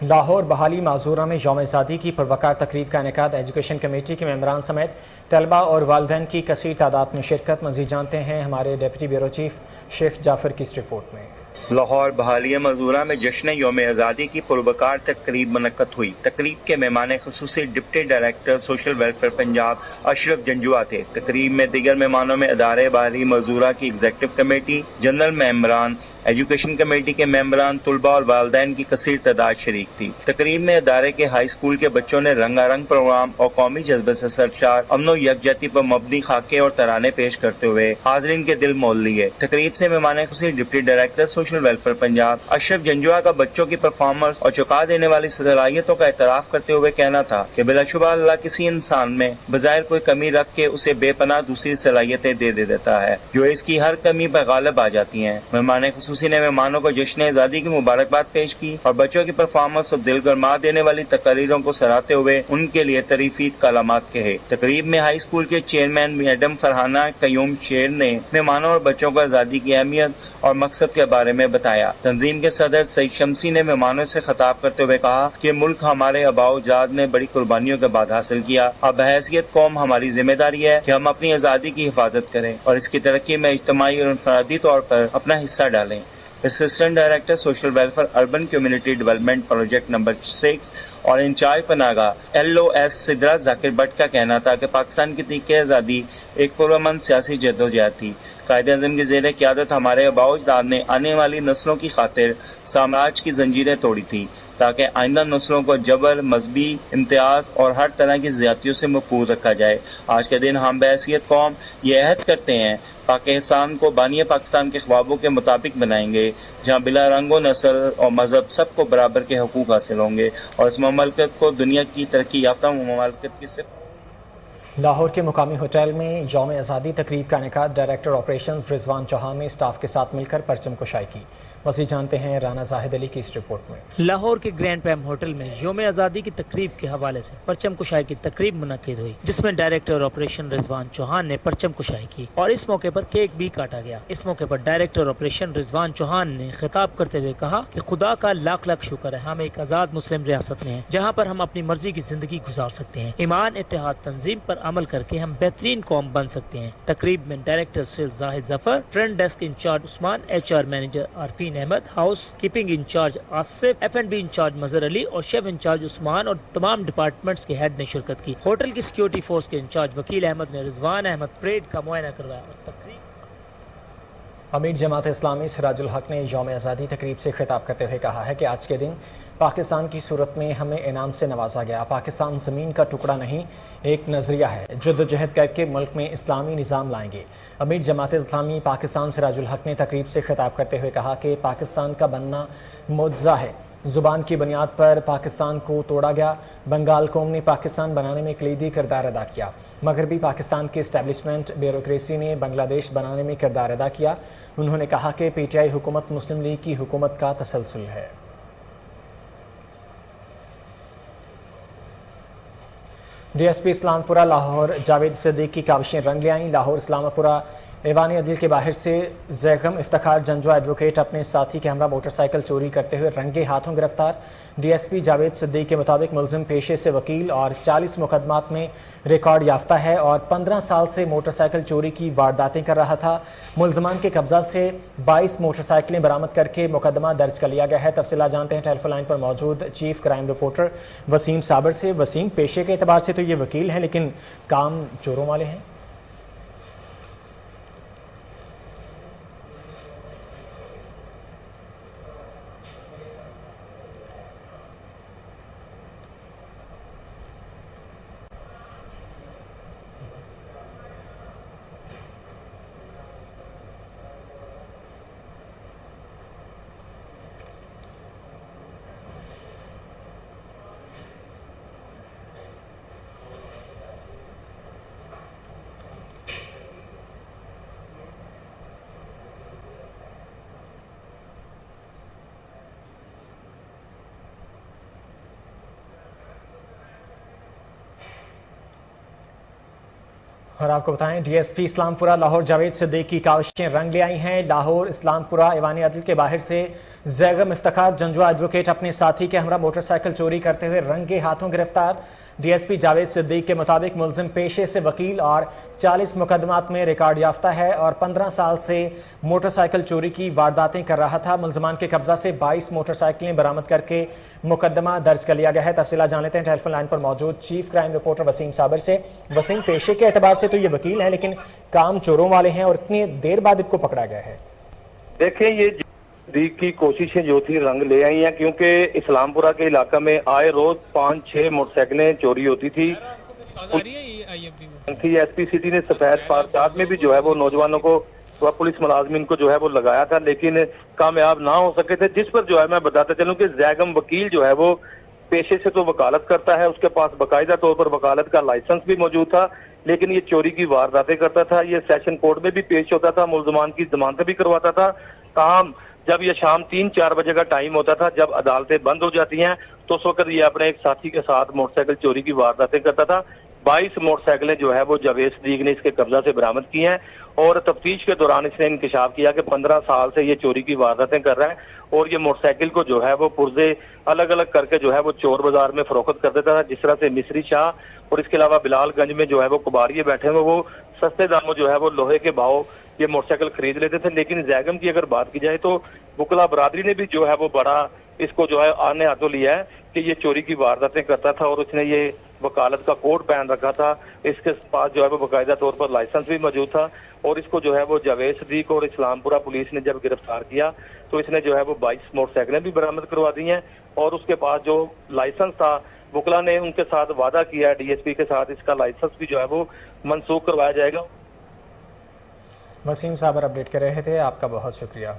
लाहौर बहाली माजूरा में यौम आज़ादी की पुरवकार तकरीब का इनेकाद। एजुकेशन कमेटी के मेंबरान समेत तलबा और वालिदैन की कसीर तादाद में शिरकत। मज़ीद जानते हैं हमारे deputy bureau chief Sheikh Jafar की इस रिपोर्ट में। लाहौर बहालिया मजूरा में जश्न यौम आज़ादी की पुरवकार तकरीब मुनक्कद हुई। तकरीब के मेहमान खुसूसी deputy director social welfare Punjab Ashraf Janjua थे। तकरीब में दीगर मेहमानों में अदारे बहाली मजूरा की एग्जीक्यूटिव कमेटी, जनरल मेंबरान, एजुकेशन कमेटी के मेंबरान, तुलबा और वालिदैन की कसीर तादाद शरीक थी। तकरीब में अदारे के हाई स्कूल के बच्चों ने रंगारंग प्रोग्राम और कौमी जज्बे से सरशार अमनो यकजहती पर मबनी खाके और तराने पेश करते हुए हाजरीन के दिल मोल लिए। तकरीब से मेहमान खुसूसी deputy director social welfare Punjab Ashraf Janjua का बच्चों की परफॉर्मेंस और चौंका देने वाली सलाहियतों का एतराफ करते हुए कहना था कि बिलाशुबा अल्लाह किसी इंसान में बज़ाहिर कोई कमी रख के उसे बेपनाह दूसरी सलाहियतें दे देता है जो इसकी हर कमी पर गालिब आ जाती हैं। मेहमान खुसूसी ने मेहमानों को जश्न आज़ादी की मुबारकबाद पेश की और बच्चों की परफॉर्मेंस और दिल गरमा देने वाली तकरीरों को सराहते हुए उनके लिए तरीफी कलामात कहे। तकरीब में हाई स्कूल के चेयरमैन मैडम फरहाना कयूम शेर ने मेहमानों और बच्चों को आज़ादी की अहमियत और मकसद के बारे में बताया। तंजीम के सदर सईद शमसी ने मेहमानों से खिताब करते हुए कहा कि मुल्क हमारे आबाओजाद ने बड़ी कुर्बानियों के बाद हासिल किया। अब हैसियत कौम हमारी जिम्मेदारी है कि हम अपनी आज़ादी की हिफाजत करें और इसकी तरक्की में इज्तिमाई और इनफरादी तौर पर अपना हिस्सा डालें। Assistant director social welfare urban community development project number 6 और इंचार्ज पनागा LOS सिद्रा जाकिर भट्ट का कहना था कि पाकिस्तान की तहरीक आज़ादी एक पुरअमन सियासी जद्दोजहद थी। कायदे-ए-आज़म की ज़ेर क़यादत हमारे आबाओ-अजदाद ने आने वाली नस्लों की खातिर साम्राज्य की जंजीरें तोड़ी थी ताकि आइंदा नस्लों को जबर, मजहबी इम्तियाज और हर तरह की ज़्यादतियों से महफूज रखा जाए। आज के दिन हम बहैसियत कौम ये अहद करते हैं पाकिस्तान को बानिया पाकिस्तान के ख्वाबों के मुताबिक बनाएंगे जहाँ बिला रंगो नस्ल और मजहब सबको बराबर के हकूक हासिल होंगे और इस ममलकत को दुनिया की तरक्की याफ्ता ममलकत की सिर्फ लाहौर के मुकामी होटल में यौम आज़ादी तकरीब का इनेकाद डायरेक्टर ऑपरेशन रिजवान चौहान ने स्टाफ के साथ मिलकर परचम कुशाई की। मज़ीद जानते हैं राना जाहिद अली की इस रिपोर्ट में। लाहौर के ग्रैंड पैम होटल में यौम आज़ादी की तकरीब के हवाले से परचम कुशाई की तकरीब मुनक्किद हुई, जिसमें डायरेक्टर ऑपरेशन रिजवान चौहान ने परचम कुशाई की और इस मौके पर केक भी काटा गया। इस मौके पर डायरेक्टर ऑपरेशन रिजवान चौहान ने खिताब करते हुए कहा कि खुदा का लाख लाख शुक्र है, हम एक आज़ाद मुस्लिम रियासत में हैं जहाँ पर हम अपनी मर्जी की जिंदगी गुजार सकते हैं। ईमान, इत्तेहाद, तंजीम पर अमल करके हम बेहतरीन कौम बन सकते हैं। तकरीब में director sales Zahid Zafar, front desk incharge Usman, HR manager Arfeen Ahmad, housekeeping incharge Asif, F&B incharge Mazhar Ali और शेफ इंचार्ज उस्मान और तमाम डिपार्टमेंट्स के हेड ने शिरकत की। होटल की सिक्योरिटी फोर्स के इंचार्ज वकील अहमद ने रिजवान अहमद परेड का मुआयना करवाया और तकरीब। अमीर जमात इस्लामी सिराजुल हक ने यौम आज़ादी तकरीब से खिताब करते हुए कहा है कि आज के दिन पाकिस्तान की सूरत में हमें इनाम से नवाजा गया। पाकिस्तान ज़मीन का टुकड़ा नहीं, एक नज़रिया है। जद्दोजहद करके मुल्क में इस्लामी निज़ाम लाएंगे। अमीर जमात इस्लामी पाकिस्तान सिराजुल हक ने तकरीब से खिताब करते हुए कहा कि पाकिस्तान का बनना मुआज़ा है। ज़ुबान की बुनियाद पर पाकिस्तान को तोड़ा गया। बंगाल कौम ने पाकिस्तान बनाने में कलीदी किरदार अदा किया। मगरबी पाकिस्तान की इस्टेब्लिशमेंट ब्यूरोक्रेसी ने बांग्लादेश बनाने में किरदार अदा किया। उन्होंने कहा कि PTI हुकूमत मुस्लिम लीग की हुकूमत का तसलसल है। DSP इस्लामपुरा लाहौर जावेद सिद्दीक की काविशें रंग ले आईं। लाहौर इस्लामपुरा ऐवान अदल के बाहर से जैगम इफ्तिखार जंजवा एडवोकेट अपने साथी के हमरा मोटरसाइकिल चोरी करते हुए रंगे हाथों गिरफ्तार। DSP जावेद सिद्दीक के मुताबिक मुलजिम पेशे से वकील और 40 मुकदमात में रिकॉर्ड याफ्ता है और 15 साल से मोटरसाइकिल चोरी की वारदातें कर रहा था। मुलजमान के कब्जा से 22 मोटरसाइकिलें बरामद करके मुकदमा दर्ज कर लिया गया है। तफसीलात जानते हैं टेलीफोन लाइन पर मौजूद चीफ क्राइम रिपोर्टर वसीम साबर से। वसीम, पेशे के एतबार से तो ये वकील हैं, लेकिन काम चोरों वाले हैं। और आपको बताएं, DSP इस्लामपुरा लाहौर जावेद सिद्दीक की काविशें रंग ले आई हैं। लाहौर इस्लामपुरा ऐवान अदल के बाहर से जैगम इफ्तिखार जंजवा एडवोकेट अपने साथी के हमरा मोटरसाइकिल चोरी करते हुए रंगे हाथों गिरफ्तार। DSP जावेद सिद्दीक के मुताबिक मुलजिम पेशे से वकील और 40 मुकदमात में रिकॉर्ड याफ्ता है और 15 साल से मोटरसाइकिल चोरी की वारदातें कर रहा था। मुलजमान के कब्जा से 22 मोटरसाइकिलें बरामद करके मुकदमा दर्ज कर लिया गया है। तफसीलात जान लेते हैं टेलीफोन लाइन पर मौजूद चीफ क्राइम रिपोर्टर वसीम साबर से। वसीम, पेशे के एतबार से तो ये वकील हैं, लेकिन काम चोरों वाले हैं और इतनी देर बाद इनको पकड़ा गया है। देखें, ये की कोशिशें जो थी रंग ले आई हैं, क्योंकि इस्लामपुरा के इलाका में आए रोज 5-6 मोटरसाइकिलें चोरी होती थी। SP सिटी ने सफेद फारसात में भी जो है वो नौजवानों को व पुलिस मुलाजमीन को जो है वो लगाया था, लेकिन कामयाब ना हो सके थे। जिस पर जो है मैं बताता चलूं कि जैगम वकील जो है वो पेशे से तो वकालत करता है, उसके पास बाकायदा तौर पर वकालत का लाइसेंस भी मौजूद था, लेकिन ये चोरी की वारदातें करता था। ये सेशन कोर्ट में भी पेश होता था, मुलजमान की जमानतें भी करवाता था। ताहम जब ये शाम 3-4 बजे का टाइम होता था, जब अदालतें बंद हो जाती हैं, तो उस वक्त ये अपने एक साथी के साथ मोटरसाइकिल चोरी की वारदातें करता था। 22 मोटरसाइकिलें जो है वो जावेद सिद्दीक ने इसके कब्जा से बरामद की हैं और तफ्तीश के दौरान इसने इंकशाफ किया कि 15 साल से ये चोरी की वारदातें कर रहा है और ये मोटरसाइकिल को जो है वो पुर्जे अलग अलग करके जो है वो चोर बाजार में फरोख्त कर देता था। जिस तरह से मिस्री शाह और इसके अलावा बिलालगंज में जो है वो कुबारिये बैठे हुए वो सस्ते दामों जो है वो लोहे के भाव ये मोटरसाइकिल खरीद लेते थे। लेकिन जैगम की अगर बात की जाए तो वकला बरादरी ने भी जो है वो बड़ा इसको जो है आने हाथों लिया है कि ये चोरी की वारदातें करता था और उसने ये वकालत का कोड पहन रखा था। इसके पास जो है वो बाकायदा तौर पर लाइसेंस भी मौजूद था और इसको जो है वो जावेद सिद्दीक और इस्लामपुरा पुलिस ने जब गिरफ्तार किया तो इसने जो है वो 22 मोटरसाइकिलें भी बरामद करवा दी हैं और उसके पास जो लाइसेंस था वकला ने उनके साथ वादा किया है DSP के साथ, इसका लाइसेंस भी जो है वो मनसूख करवाया जाएगा। वसीम साबर अपडेट कर रहे थे, आपका बहुत शुक्रिया।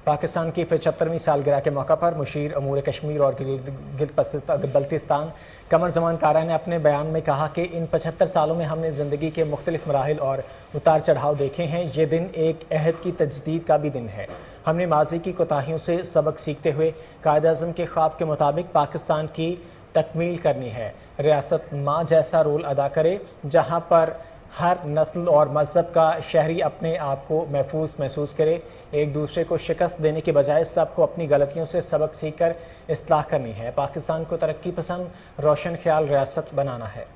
पाकिस्तान की 75वीं सालगिरह के मौका पर मुशीर अमूर कश्मीर और गिलगित बल्तिस्तान कमर जमान कारा ने अपने बयान में कहा कि इन 75 सालों में हमने ज़िंदगी के मुख्तलिफ मराहिल और उतार चढ़ाव देखे हैं। ये दिन एक अहद की तजदीद का भी दिन है। हमने माजी की कोताहियों से सबक सीखते हुए कायद-ए-आज़म के ख्वाब के मुताबिक पाकिस्तान की तकमील करनी है। रियासत माँ जैसा रोल अदा करे, जहाँ पर हर नस्ल और मज़हब का शहरी अपने आप को महफूज महसूस करे। एक दूसरे को शिकस्त देने के बजाय सबको अपनी गलतियों से सबक सीख कर इस्लाह करनी है। पाकिस्तान को तरक्की पसंद, रोशन ख्याल रियासत बनाना है।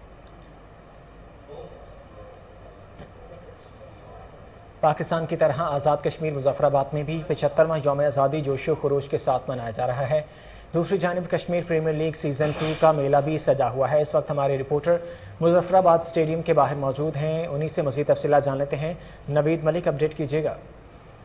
पाकिस्तान की तरह आज़ाद कश्मीर मुजफ्फराबाद में भी 75वां यौम आज़ादी जोशो खरोश के साथ मनाया जा रहा है। दूसरी जानिब कश्मीर प्रीमियर लीग सीज़न 2 का मेला भी सजा हुआ है। इस वक्त हमारे रिपोर्टर मुजफ्फराबाद स्टेडियम के बाहर मौजूद हैं, उन्हीं से मज़ीद तफसीलात जान लेते हैं। नवीद मलिक, अपडेट कीजिएगा।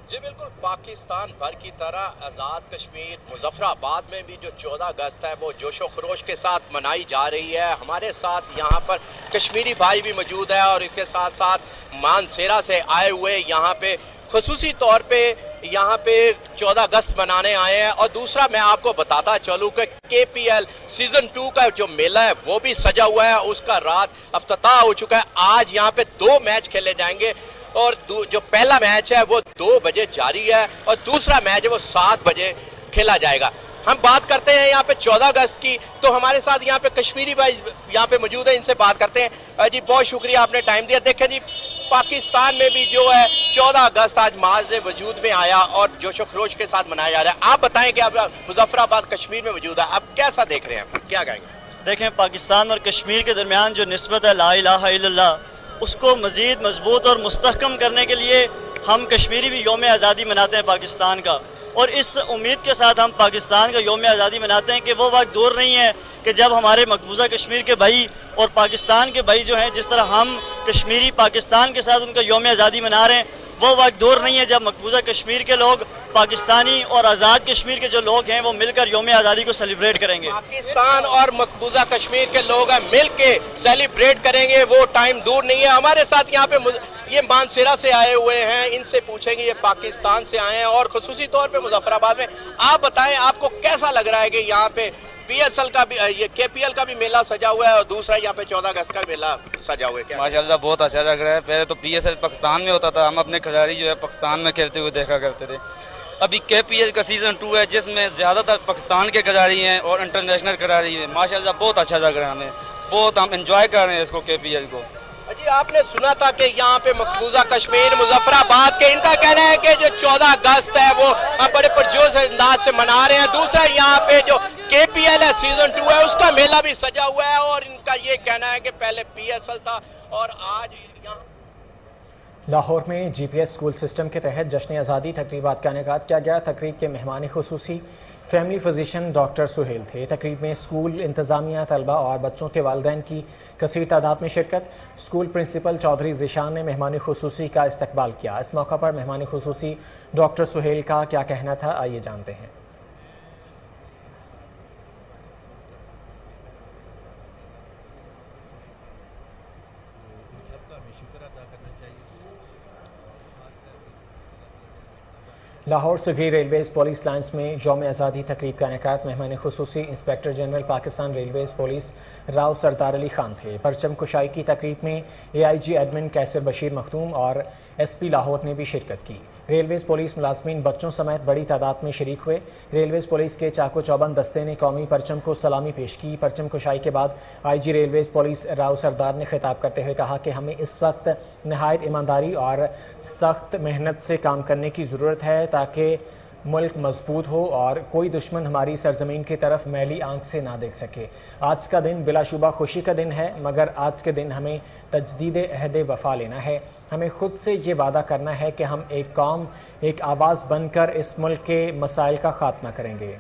जी बिल्कुल, पाकिस्तान भर की तरह आज़ाद कश्मीर मुजफ्फराबाद में भी जो 14 अगस्त है वो जोशो खरोश के साथ मनाई जा रही है। हमारे साथ यहाँ पर कश्मीरी भाई भी मौजूद है और इसके साथ साथ मानसेरा से आए हुए यहाँ पे खुसूसी तौर पे यहाँ पे 14 अगस्त मनाने आए हैं। और दूसरा मैं आपको बताता चलूँ कि KPL सीज़न 2 का जो मेला है वो भी सजा हुआ है, उसका रात अफ्ताह हो चुका है। आज यहाँ पे 2 मैच खेले जाएंगे और जो पहला मैच है वो 2 बजे जारी है और दूसरा मैच है वो 7 बजे खेला जाएगा। हम बात करते हैं यहाँ पे 14 अगस्त की, तो हमारे साथ यहाँ पे कश्मीरी भाई यहाँ पे मौजूद है, इनसे बात करते हैं। जी बहुत शुक्रिया, आपने टाइम दिया। देखें जी, पाकिस्तान में भी जो है 14 अगस्त आज माज वजूद में आया और जोशो खरोश के साथ मनाया जा रहा है। आप बताएं कि आप मुजफ्फराबाद कश्मीर में मौजूद है, आप कैसा देख रहे हैं, क्या कहेंगे? देखें, पाकिस्तान और कश्मीर के दरमियान जो निस्बत है ला इलाहा इल्लल्लाह, उसको मज़ीद मजबूत और मुस्तहकम करने के लिए हम कश्मीरी भी यौम आज़ादी मनाते हैं पाकिस्तान का। और इस उम्मीद के साथ हम पाकिस्तान का यौम आज़ादी मनाते हैं कि वो वक्त दूर नहीं है कि जब हमारे मकबूजा कश्मीर के भाई और पाकिस्तान के भाई जो हैं, जिस तरह हम कश्मीरी पाकिस्तान के साथ उनका यौम आज़ादी मना रहे हैं, वो वक्त दूर नहीं है जब मकबूजा कश्मीर के लोग पाकिस्तानी और आज़ाद कश्मीर के जो लोग हैं वो मिलकर यौम आज़ादी को सेलिब्रेट करेंगे। पाकिस्तान और मकबूजा कश्मीर के लोग हैं मिल के सेलिब्रेट करेंगे, वो टाइम दूर नहीं है। हमारे साथ यहाँ पे ये मानसेरा से आए हुए हैं, इनसे पूछेंगे, ये पाकिस्तान से आए हैं और खुसूसी तौर पे मुजफ्फराबाद में। आप बताएं, आपको कैसा लग रहा है कि यहाँ पे PSL का भी, ये KPL का भी मेला सजा हुआ है और दूसरा यहाँ पे 14 अगस्त का मेला सजा हुआ है? माशाल्लाह बहुत अच्छा लग रहा है। पहले तो PSL पाकिस्तान में होता था, हम अपने खिलाड़ी जो है पाकिस्तान में खेलते हुए देखा करते थे। अभी KPL का सीज़न 2 है जिसमें ज़्यादातर पाकिस्तान के खिलाड़ी हैं और इंटरनेशनल खिलाड़ी हैं। माशाल्लाह बहुत अच्छा लग रहा है हमें, बहुत हम एंजॉय कर रहे हैं इसको, KPL को। जी आपने सुना था कि यहाँ पे मकबूजा कश्मीर मुजफ्फराबाद के, इनका कहना है कि जो 14 अगस्त है वो बड़े पुरजोश अंदाज से मना रहे हैं। दूसरा यहाँ पे जो KPL है सीज़न 2 है उसका मेला भी सजा हुआ है और इनका ये कहना है कि पहले PSL था और आज यहाँ। लाहौर में GPS स्कूल सिस्टम के तहत जश्न आज़ादी तकरीबात का इनेकाद किया गया। तकरीब के मेहमान खुसूसी फैमिली फिजिशियन डॉक्टर सुहेल थे। तकरीब में स्कूल इंतज़ामिया, तलबा और बच्चों के वालिदैन की कसीर तादाद में शिरकत। स्कूल प्रिंसिपल चौधरी ज़ीशान ने मेहमान खुसूसी का इस्तकबाल किया। इस मौका पर मेहमान खुसूसी डॉक्टर सुहेल का क्या कहना था, आइए जानते हैं। लाहौर सगीर रेलवेज़ पुलिस लाइन्स में यौम आज़ादी तकरीब का इनेकाद मेहमान खुसूसी inspector general Pakistan railways police Rao Sardar Ali Khan थे। परचम कुशाई की तकरीब में AIG एडमिन कैसर बशीर मखदूम और SP लाहौर ने भी शिरकत की। रेलवेज़ पुलिस मुलाजमीन बच्चों समेत बड़ी तादाद में शरीक हुए। रेलवेज़ पुलिस के चाको चौबंद दस्ते ने कौमी परचम को सलामी पेश की। परचम कुशाई के बाद IG रेलवेज़ पुलिस राव सरदार ने खिताब करते हुए कहा कि हमें इस वक्त नहायत ईमानदारी और सख्त मेहनत से काम करने की ज़रूरत है ताकि मुल्क मजबूत हो और कोई दुश्मन हमारी सरजमीन की तरफ मैली आंख से ना देख सके। आज का दिन बिलाशुबा खुशी का दिन है, मगर आज के दिन हमें तजदीद अहद वफा लेना है। हमें खुद से ये वादा करना है कि हम एक कौम, एक आवाज़ बनकर इस मुल्क के मसाइल का खात्मा करेंगे।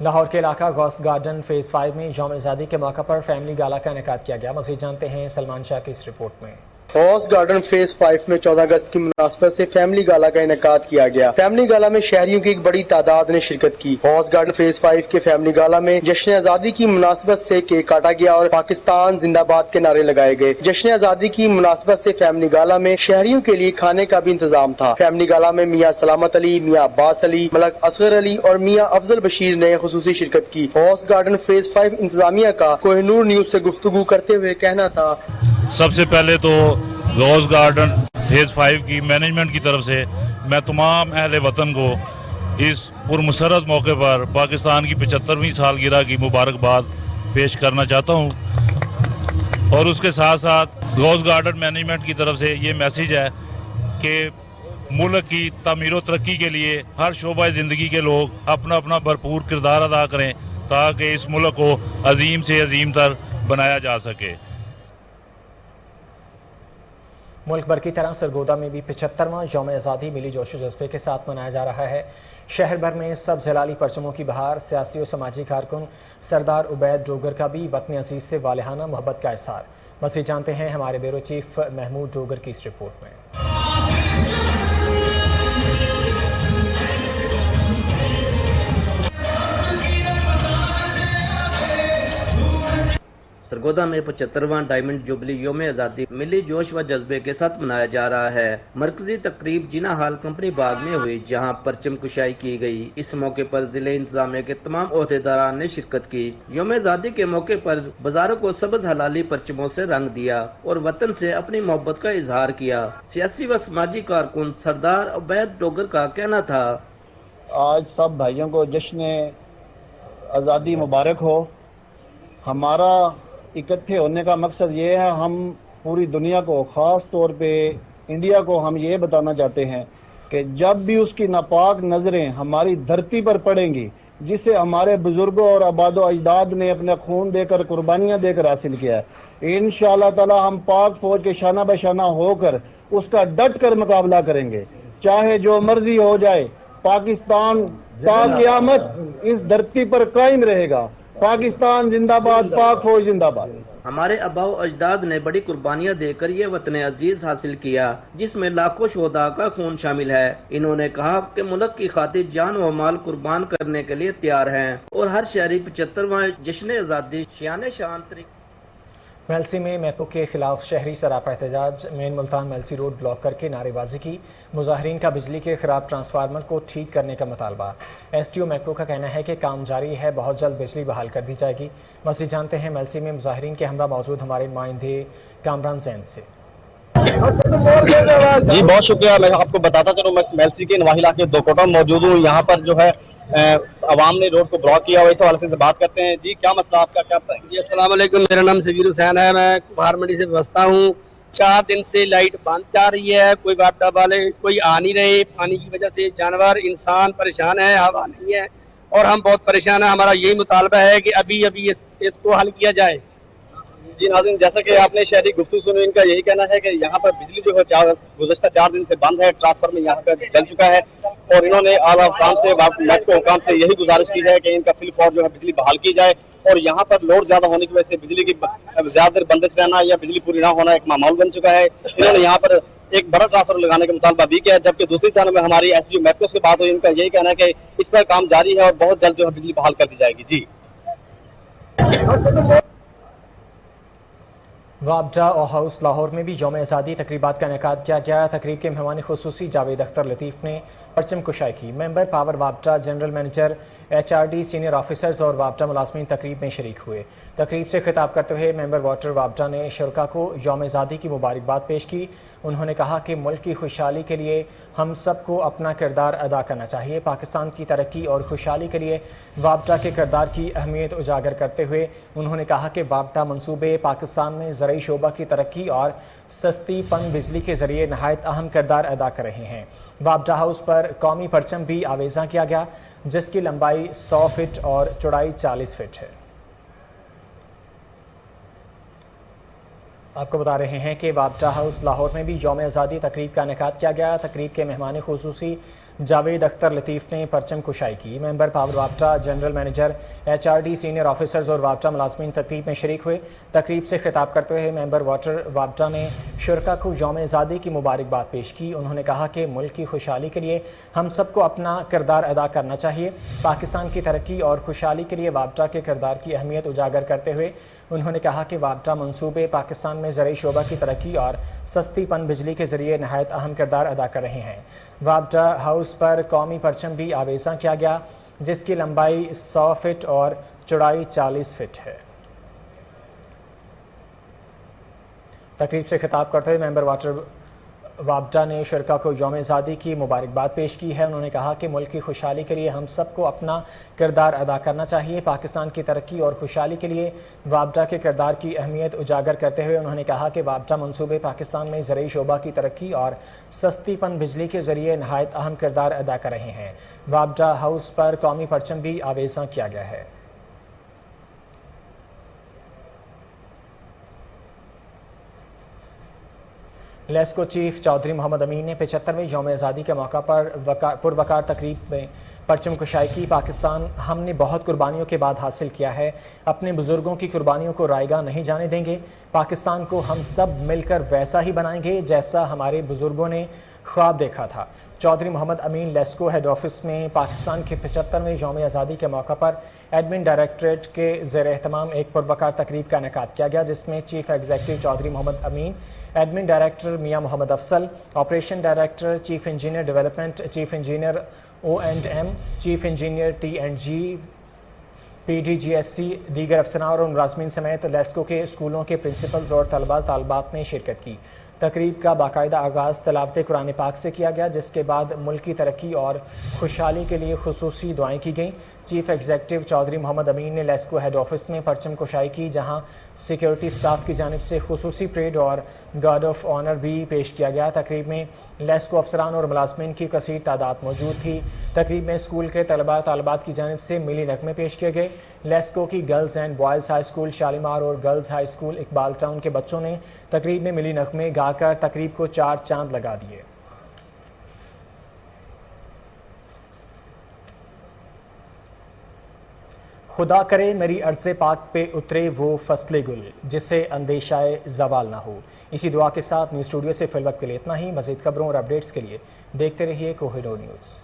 लाहौर के इलाका गौस गार्डन फ़ेज़ 5 में यौम आज़ादी के मौका पर फैमिली गाला का इनेकाद किया गया। मज़ीद जानते हैं सलमान शाह की इस रिपोर्ट में। हॉर्स गार्डन फेज 5 में 14 अगस्त की मुनासबत से फैमिली गाला का इनेकाद किया गया। फैमिली गाला में शहरियों की एक बड़ी तादाद ने शिरकत की। हॉर्स गार्डन फेज 5 के फैमिली गाला में जश्न आजादी की मुनासबत से केक काटा गया और पाकिस्तान जिंदाबाद के नारे लगाए गए। जश्न आजादी की मुनासबत से फैमिली गाला में शहरियों के लिए खाने का भी इंतजाम था। फैमिली गाला में मियाँ सलामत अली, मियाँ अब्बास अली, मलक असगर अली और मियाँ अफजल बशीर ने खुसूसी शिरकत की। हॉर्स गार्डन फेज 5 इंतजामिया का कोहिनूर न्यूज से गुफ्तगू करते हुए कहना था, सबसे पहले तो रोज़ गार्डन फेज़ 5 की मैनेजमेंट की तरफ से मैं तमाम अहले वतन को इस पुरमसरत मौके पर पाकिस्तान की 75वीं सालगिरह की मुबारकबाद पेश करना चाहता हूँ। और उसके साथ साथ रोज़ गार्डन मैनेजमेंट की तरफ से ये मैसेज है कि मुल्क की तमीर व तरक्की के लिए हर शोबा ज़िंदगी के लोग अपना अपना भरपूर किरदार अदा करें ताकि इस मुल्क को अजीम से अजीम तर बनाया जा सके। मुल्क भर की तरह सरगोदा में भी 75वां यौम आज़ादी मिली जोश व जज्बे के साथ मनाया जा रहा है। शहर भर में सब जलाली परचमों की बहार। सियासी और समाजी कारकुन सरदार उबैद डोगर का भी वतन अजीज़ से वालिहाना मोहब्बत का इज़हार। मज़ीद जानते हैं हमारे ब्यूरो चीफ महमूद डोगर की इस रिपोर्ट में। सरगोदा में 75वां डायमंड जुबली यौम आज़ादी मिली जोश व जज्बे के साथ मनाया जा रहा है। मरकजी तकरीब जिना हाल कंपनी बाग में हुई, जहां परचम कुशाई की गई। इस मौके पर जिले इंतजामिया के तमाम ओहदेदारान ने शिरकत की। यौम आज़ादी के मौके पर बाजारों को सबज हलाली परचमों से रंग दिया और वतन से अपनी मोहब्बत का इजहार किया। सियासी व समाजी कारकुन सरदार उबैद डोगर का कहना था, आज सब भाइयों को जश्न आज़ादी मुबारक हो। हमारा इकट्ठे होने का मकसद ये है, हम पूरी दुनिया को, ख़ास तौर पे इंडिया को हम ये बताना चाहते हैं कि जब भी उसकी नापाक नज़रें हमारी धरती पर पड़ेंगी, जिसे हमारे बुजुर्गों और आबादो अजदाद ने अपना खून देकर, कुर्बानियाँ देकर हासिल किया है, इंशाअल्लाह ताला हम पाक फौज के शाना बशाना होकर उसका डट कर मुकाबला करेंगे। चाहे जो मर्जी हो जाए, पाकिस्तान ता क़यामत इस धरती पर कायम रहेगा। पाकिस्तान जिंदाबाद, पाक फौज जिंदाबाद। हमारे आबाओ अजदाद ने बड़ी कुर्बानियां देकर ये वतन अजीज हासिल किया, जिसमें लाखों शोहदा का खून शामिल है। इन्होंने कहा कि मुल्क की खातिर जान व माल कुर्बान करने के लिए तैयार हैं और हर शहरी 75वां जश्न आज़ादी शान शान तरीके। मेलसी में मैको के खिलाफ शहरी सरापा एहतजाज। Main Multan Mailsi road block करके नारेबाजी की। मुजाहरीन का बिजली के खराब ट्रांसफार्मर को ठीक करने का मुतालबा। SDO मैको का कहना है कि काम जारी है, बहुत जल्द बिजली बहाल कर दी जाएगी। मज़ीद जानते हैं मेलसी में मुजाहरीन के हमरा मौजूद हमारे नुमाइंदे कामरान जैन से। जी बहुत शुक्रिया। मैं आपको बताता चलूँ, मैं मेलसी के नवाही इलाके दोकोटा मौजूद हूँ। यहाँ पर जो है अवाम ने रोड को ब्लॉक किया हुआ, इस हवाले से बात करते हैं। जी क्या मसला आपका, क्या बताएंगे? जी अस्सलाम वालेकुम, मेरा नाम सवीर हुसैन है, मैं कुहार मंडी से बसता हूँ। 4 दिन से लाइट बंद जा रही है, कोई वापडा वाले कोई आ नहीं रहे। पानी की वजह से जानवर इंसान परेशान है, हवा नहीं है और हम बहुत परेशान है। हमारा यही मुतालबा है कि अभी इसको हल किया जाए। जी नाज़रीन, जैसा कि आपने शहरी गुफ्तगू सुनी, इनका यही कहना है कि यहाँ पर बिजली जो है गुज़श्ता 4 दिन से बंद है। ट्रांसफार्मर यहाँ पर जल चुका है और इन्होंने आला हुकाम से, महकमा हुकाम से यही गुजारिश की है कि इनका फिलफौर जो है बिजली बहाल की जाए। और यहाँ पर लोड ज्यादा होने की वजह से बिजली की ज्यादा देर बंदिश रहना या बिजली पूरी ना होना एक मामूल बन चुका है। इन्होंने यहाँ पर एक बड़ा ट्रांसफार्मर लगाने का मुतालबा भी किया, जबकि दूसरी जानब में हमारी SDO मैको से बात हुई, इनका यही कहना है कि इस पर काम जारी है और बहुत जल्द जो है बिजली बहाल कर दी जाएगी। जी वापडा और हाउस लाहौर में भी यौम आज़ादी तकरीबात का इनेकाद किया गया। तकरीब के मेहमान खुसूसी जावेद अख्तर लतीफ़ ने परचम कुशाई की। मेंबर पावर वापडा, general manager, HRD, senior officers और वापडा मुलाजमीन तकरीब में शरीक हुए। तकरीब से खिताब करते हुए मेंबर वाटर वापडा ने शुरका को यौम आज़ादी की मुबारकबाद पेश की। उन्होंने कहा कि मुल्क की खुशहाली के लिए हम सबको अपना किरदार अदा करना चाहिए। पाकिस्तान की तरक्की और खुशहाली के लिए वापडा के किरदार की अहमियत उजागर करते हुए उन्होंने कहा कि वापडा मनसूबे पाकिस्तान में ज़रई शोबा की तरक्की और सस्ती पन बिजली के ज़रिए नहायत अहम किरदार अदा कर रहे हैं। वापडा हाउस पर कौमी परचम भी आवेज़ा किया गया, जिसकी लंबाई 100 फीट और चौड़ाई 40 फीट है। आपको बता रहे हैं कि वापडा हाउस लाहौर में भी यौम आज़ादी तकरीब का इनेकाद किया गया। तकरीब के मेहमान खुसूसी जावेद अख्तर लतीफ़ ने परचम कुशाई की। मेंबर पावर वापटा, general manager HRD, senior officers और वापटा मुलाजमीन तकरीब में शरीक हुए। तकरीब से खिताब करते हुए मेंबर वाटर वापटा ने शुरका को यौम आज़ादी की मुबारकबाद पेश की। उन्होंने कहा कि मुल्क की खुशहाली के लिए हम सबको अपना किरदार अदा करना चाहिए। पाकिस्तान की तरक्की और खुशहाली के लिए वापटा के किरदार की अहमियत उजागर करते हुए उन्होंने कहा कि वापटा मंसूबे पाकिस्तान में ज़रई शोबा की तरक्की और सस्ती पन बिजली के ज़रिए नहायत अहम किरदार अदा कर रहे हैं। वापटा हाउस पर कौमी परचम भी आवेज़ा किया गया, जिसकी लंबाई 100 फीट और चौड़ाई 40 फीट है। तकरीब से खिताब करते हुए मेंबर वाटर वापटा ने शुरका को यौम आज़ादी की मुबारकबाद पेश की है। उन्होंने कहा कि मुल्क की खुशहाली के लिए हम सबको अपना किरदार अदा करना चाहिए। पाकिस्तान की तरक्की और खुशहाली के लिए वापटा के किरदार की अहमियत उजागर करते हुए उन्होंने कहा कि वापटा मंसूबे पाकिस्तान में ज़रई शोबा की तरक्की और सस्ती पन बिजली के ज़रिए नहायत अहम किरदार अदा कर रहे हैं। वापटा हाउस पर कौमी परचम भी आवेज़ा किया गया है। लेस्को चीफ चौधरी मोहम्मद अमीन ने 75वें यौम आज़ादी के मौका पर पुरवकार तकरीब में परचम कुशाई की। पाकिस्तान हमने बहुत कुर्बानियों के बाद हासिल किया है, अपने बुज़ुर्गों की कुर्बानियों को रायगा नहीं जाने देंगे। पाकिस्तान को हम सब मिलकर वैसा ही बनाएंगे जैसा हमारे बुज़ुर्गों ने ख्वाब देखा था। चौधरी मोहम्मद अमीन लेस्को हेड ऑफिस में पाकिस्तान के 75वें यौम आज़ादी के मौका पर एडमिन डायरेक्टरेट के ज़ेर एहतमाम एक पुरवकार तकरीब का इनेकाद किया गया, जिसमें chief executive Chaudhry Mohammad Amin, admin director Mian Mohammad Afzal, operation director, chief engineer development, chief engineer O&M, chief engineer T&G, PDGSC, दीगर अफसरान और मुलाजमीन समेत लेस्को के स्कूलों के प्रिंसिपल्स और तलबा तालबात ने शिरकत की। तकरीब का बाकायदा आगाज़ तिलावत कुरान पाक से किया गया, जिसके बाद मुल्क की तरक्की और खुशहाली के लिए खुसूसी दुआएं की गईं। चीफ एग्जीक्यूटिव चौधरी मोहम्मद अमीन ने लेस्को हेड ऑफिस में परचम कुशाई की, जहां सिक्योरिटी स्टाफ की जानिब से खुसूसी परेड और गार्ड ऑफ ऑनर भी पेश किया गया। तकरीब में लेस्को अफसरान और मुलाजमीन की कसीर तादाद मौजूद थी। तकरीब में स्कूल के तलबा तालबात की जानिब से मिली नगमे पेश किए गए। लेस्को की girls and boys high school Shalimar और girls high school Iqbal town के बच्चों ने तकरीब में मिली नगमे गाकर तकरीब को 4 चांद लगा दिए। खुदा करे मेरी अर्ज़े पाक पे उतरे वो फसले गुल जिसे अंदेशाए ज़वाल ना हो। इसी दुआ के साथ न्यूज़ स्टूडियो से फिल वक्त के लिए इतना ही। मज़ीद खबरों और अपडेट्स के लिए देखते रहिए कोहिनूर न्यूज़।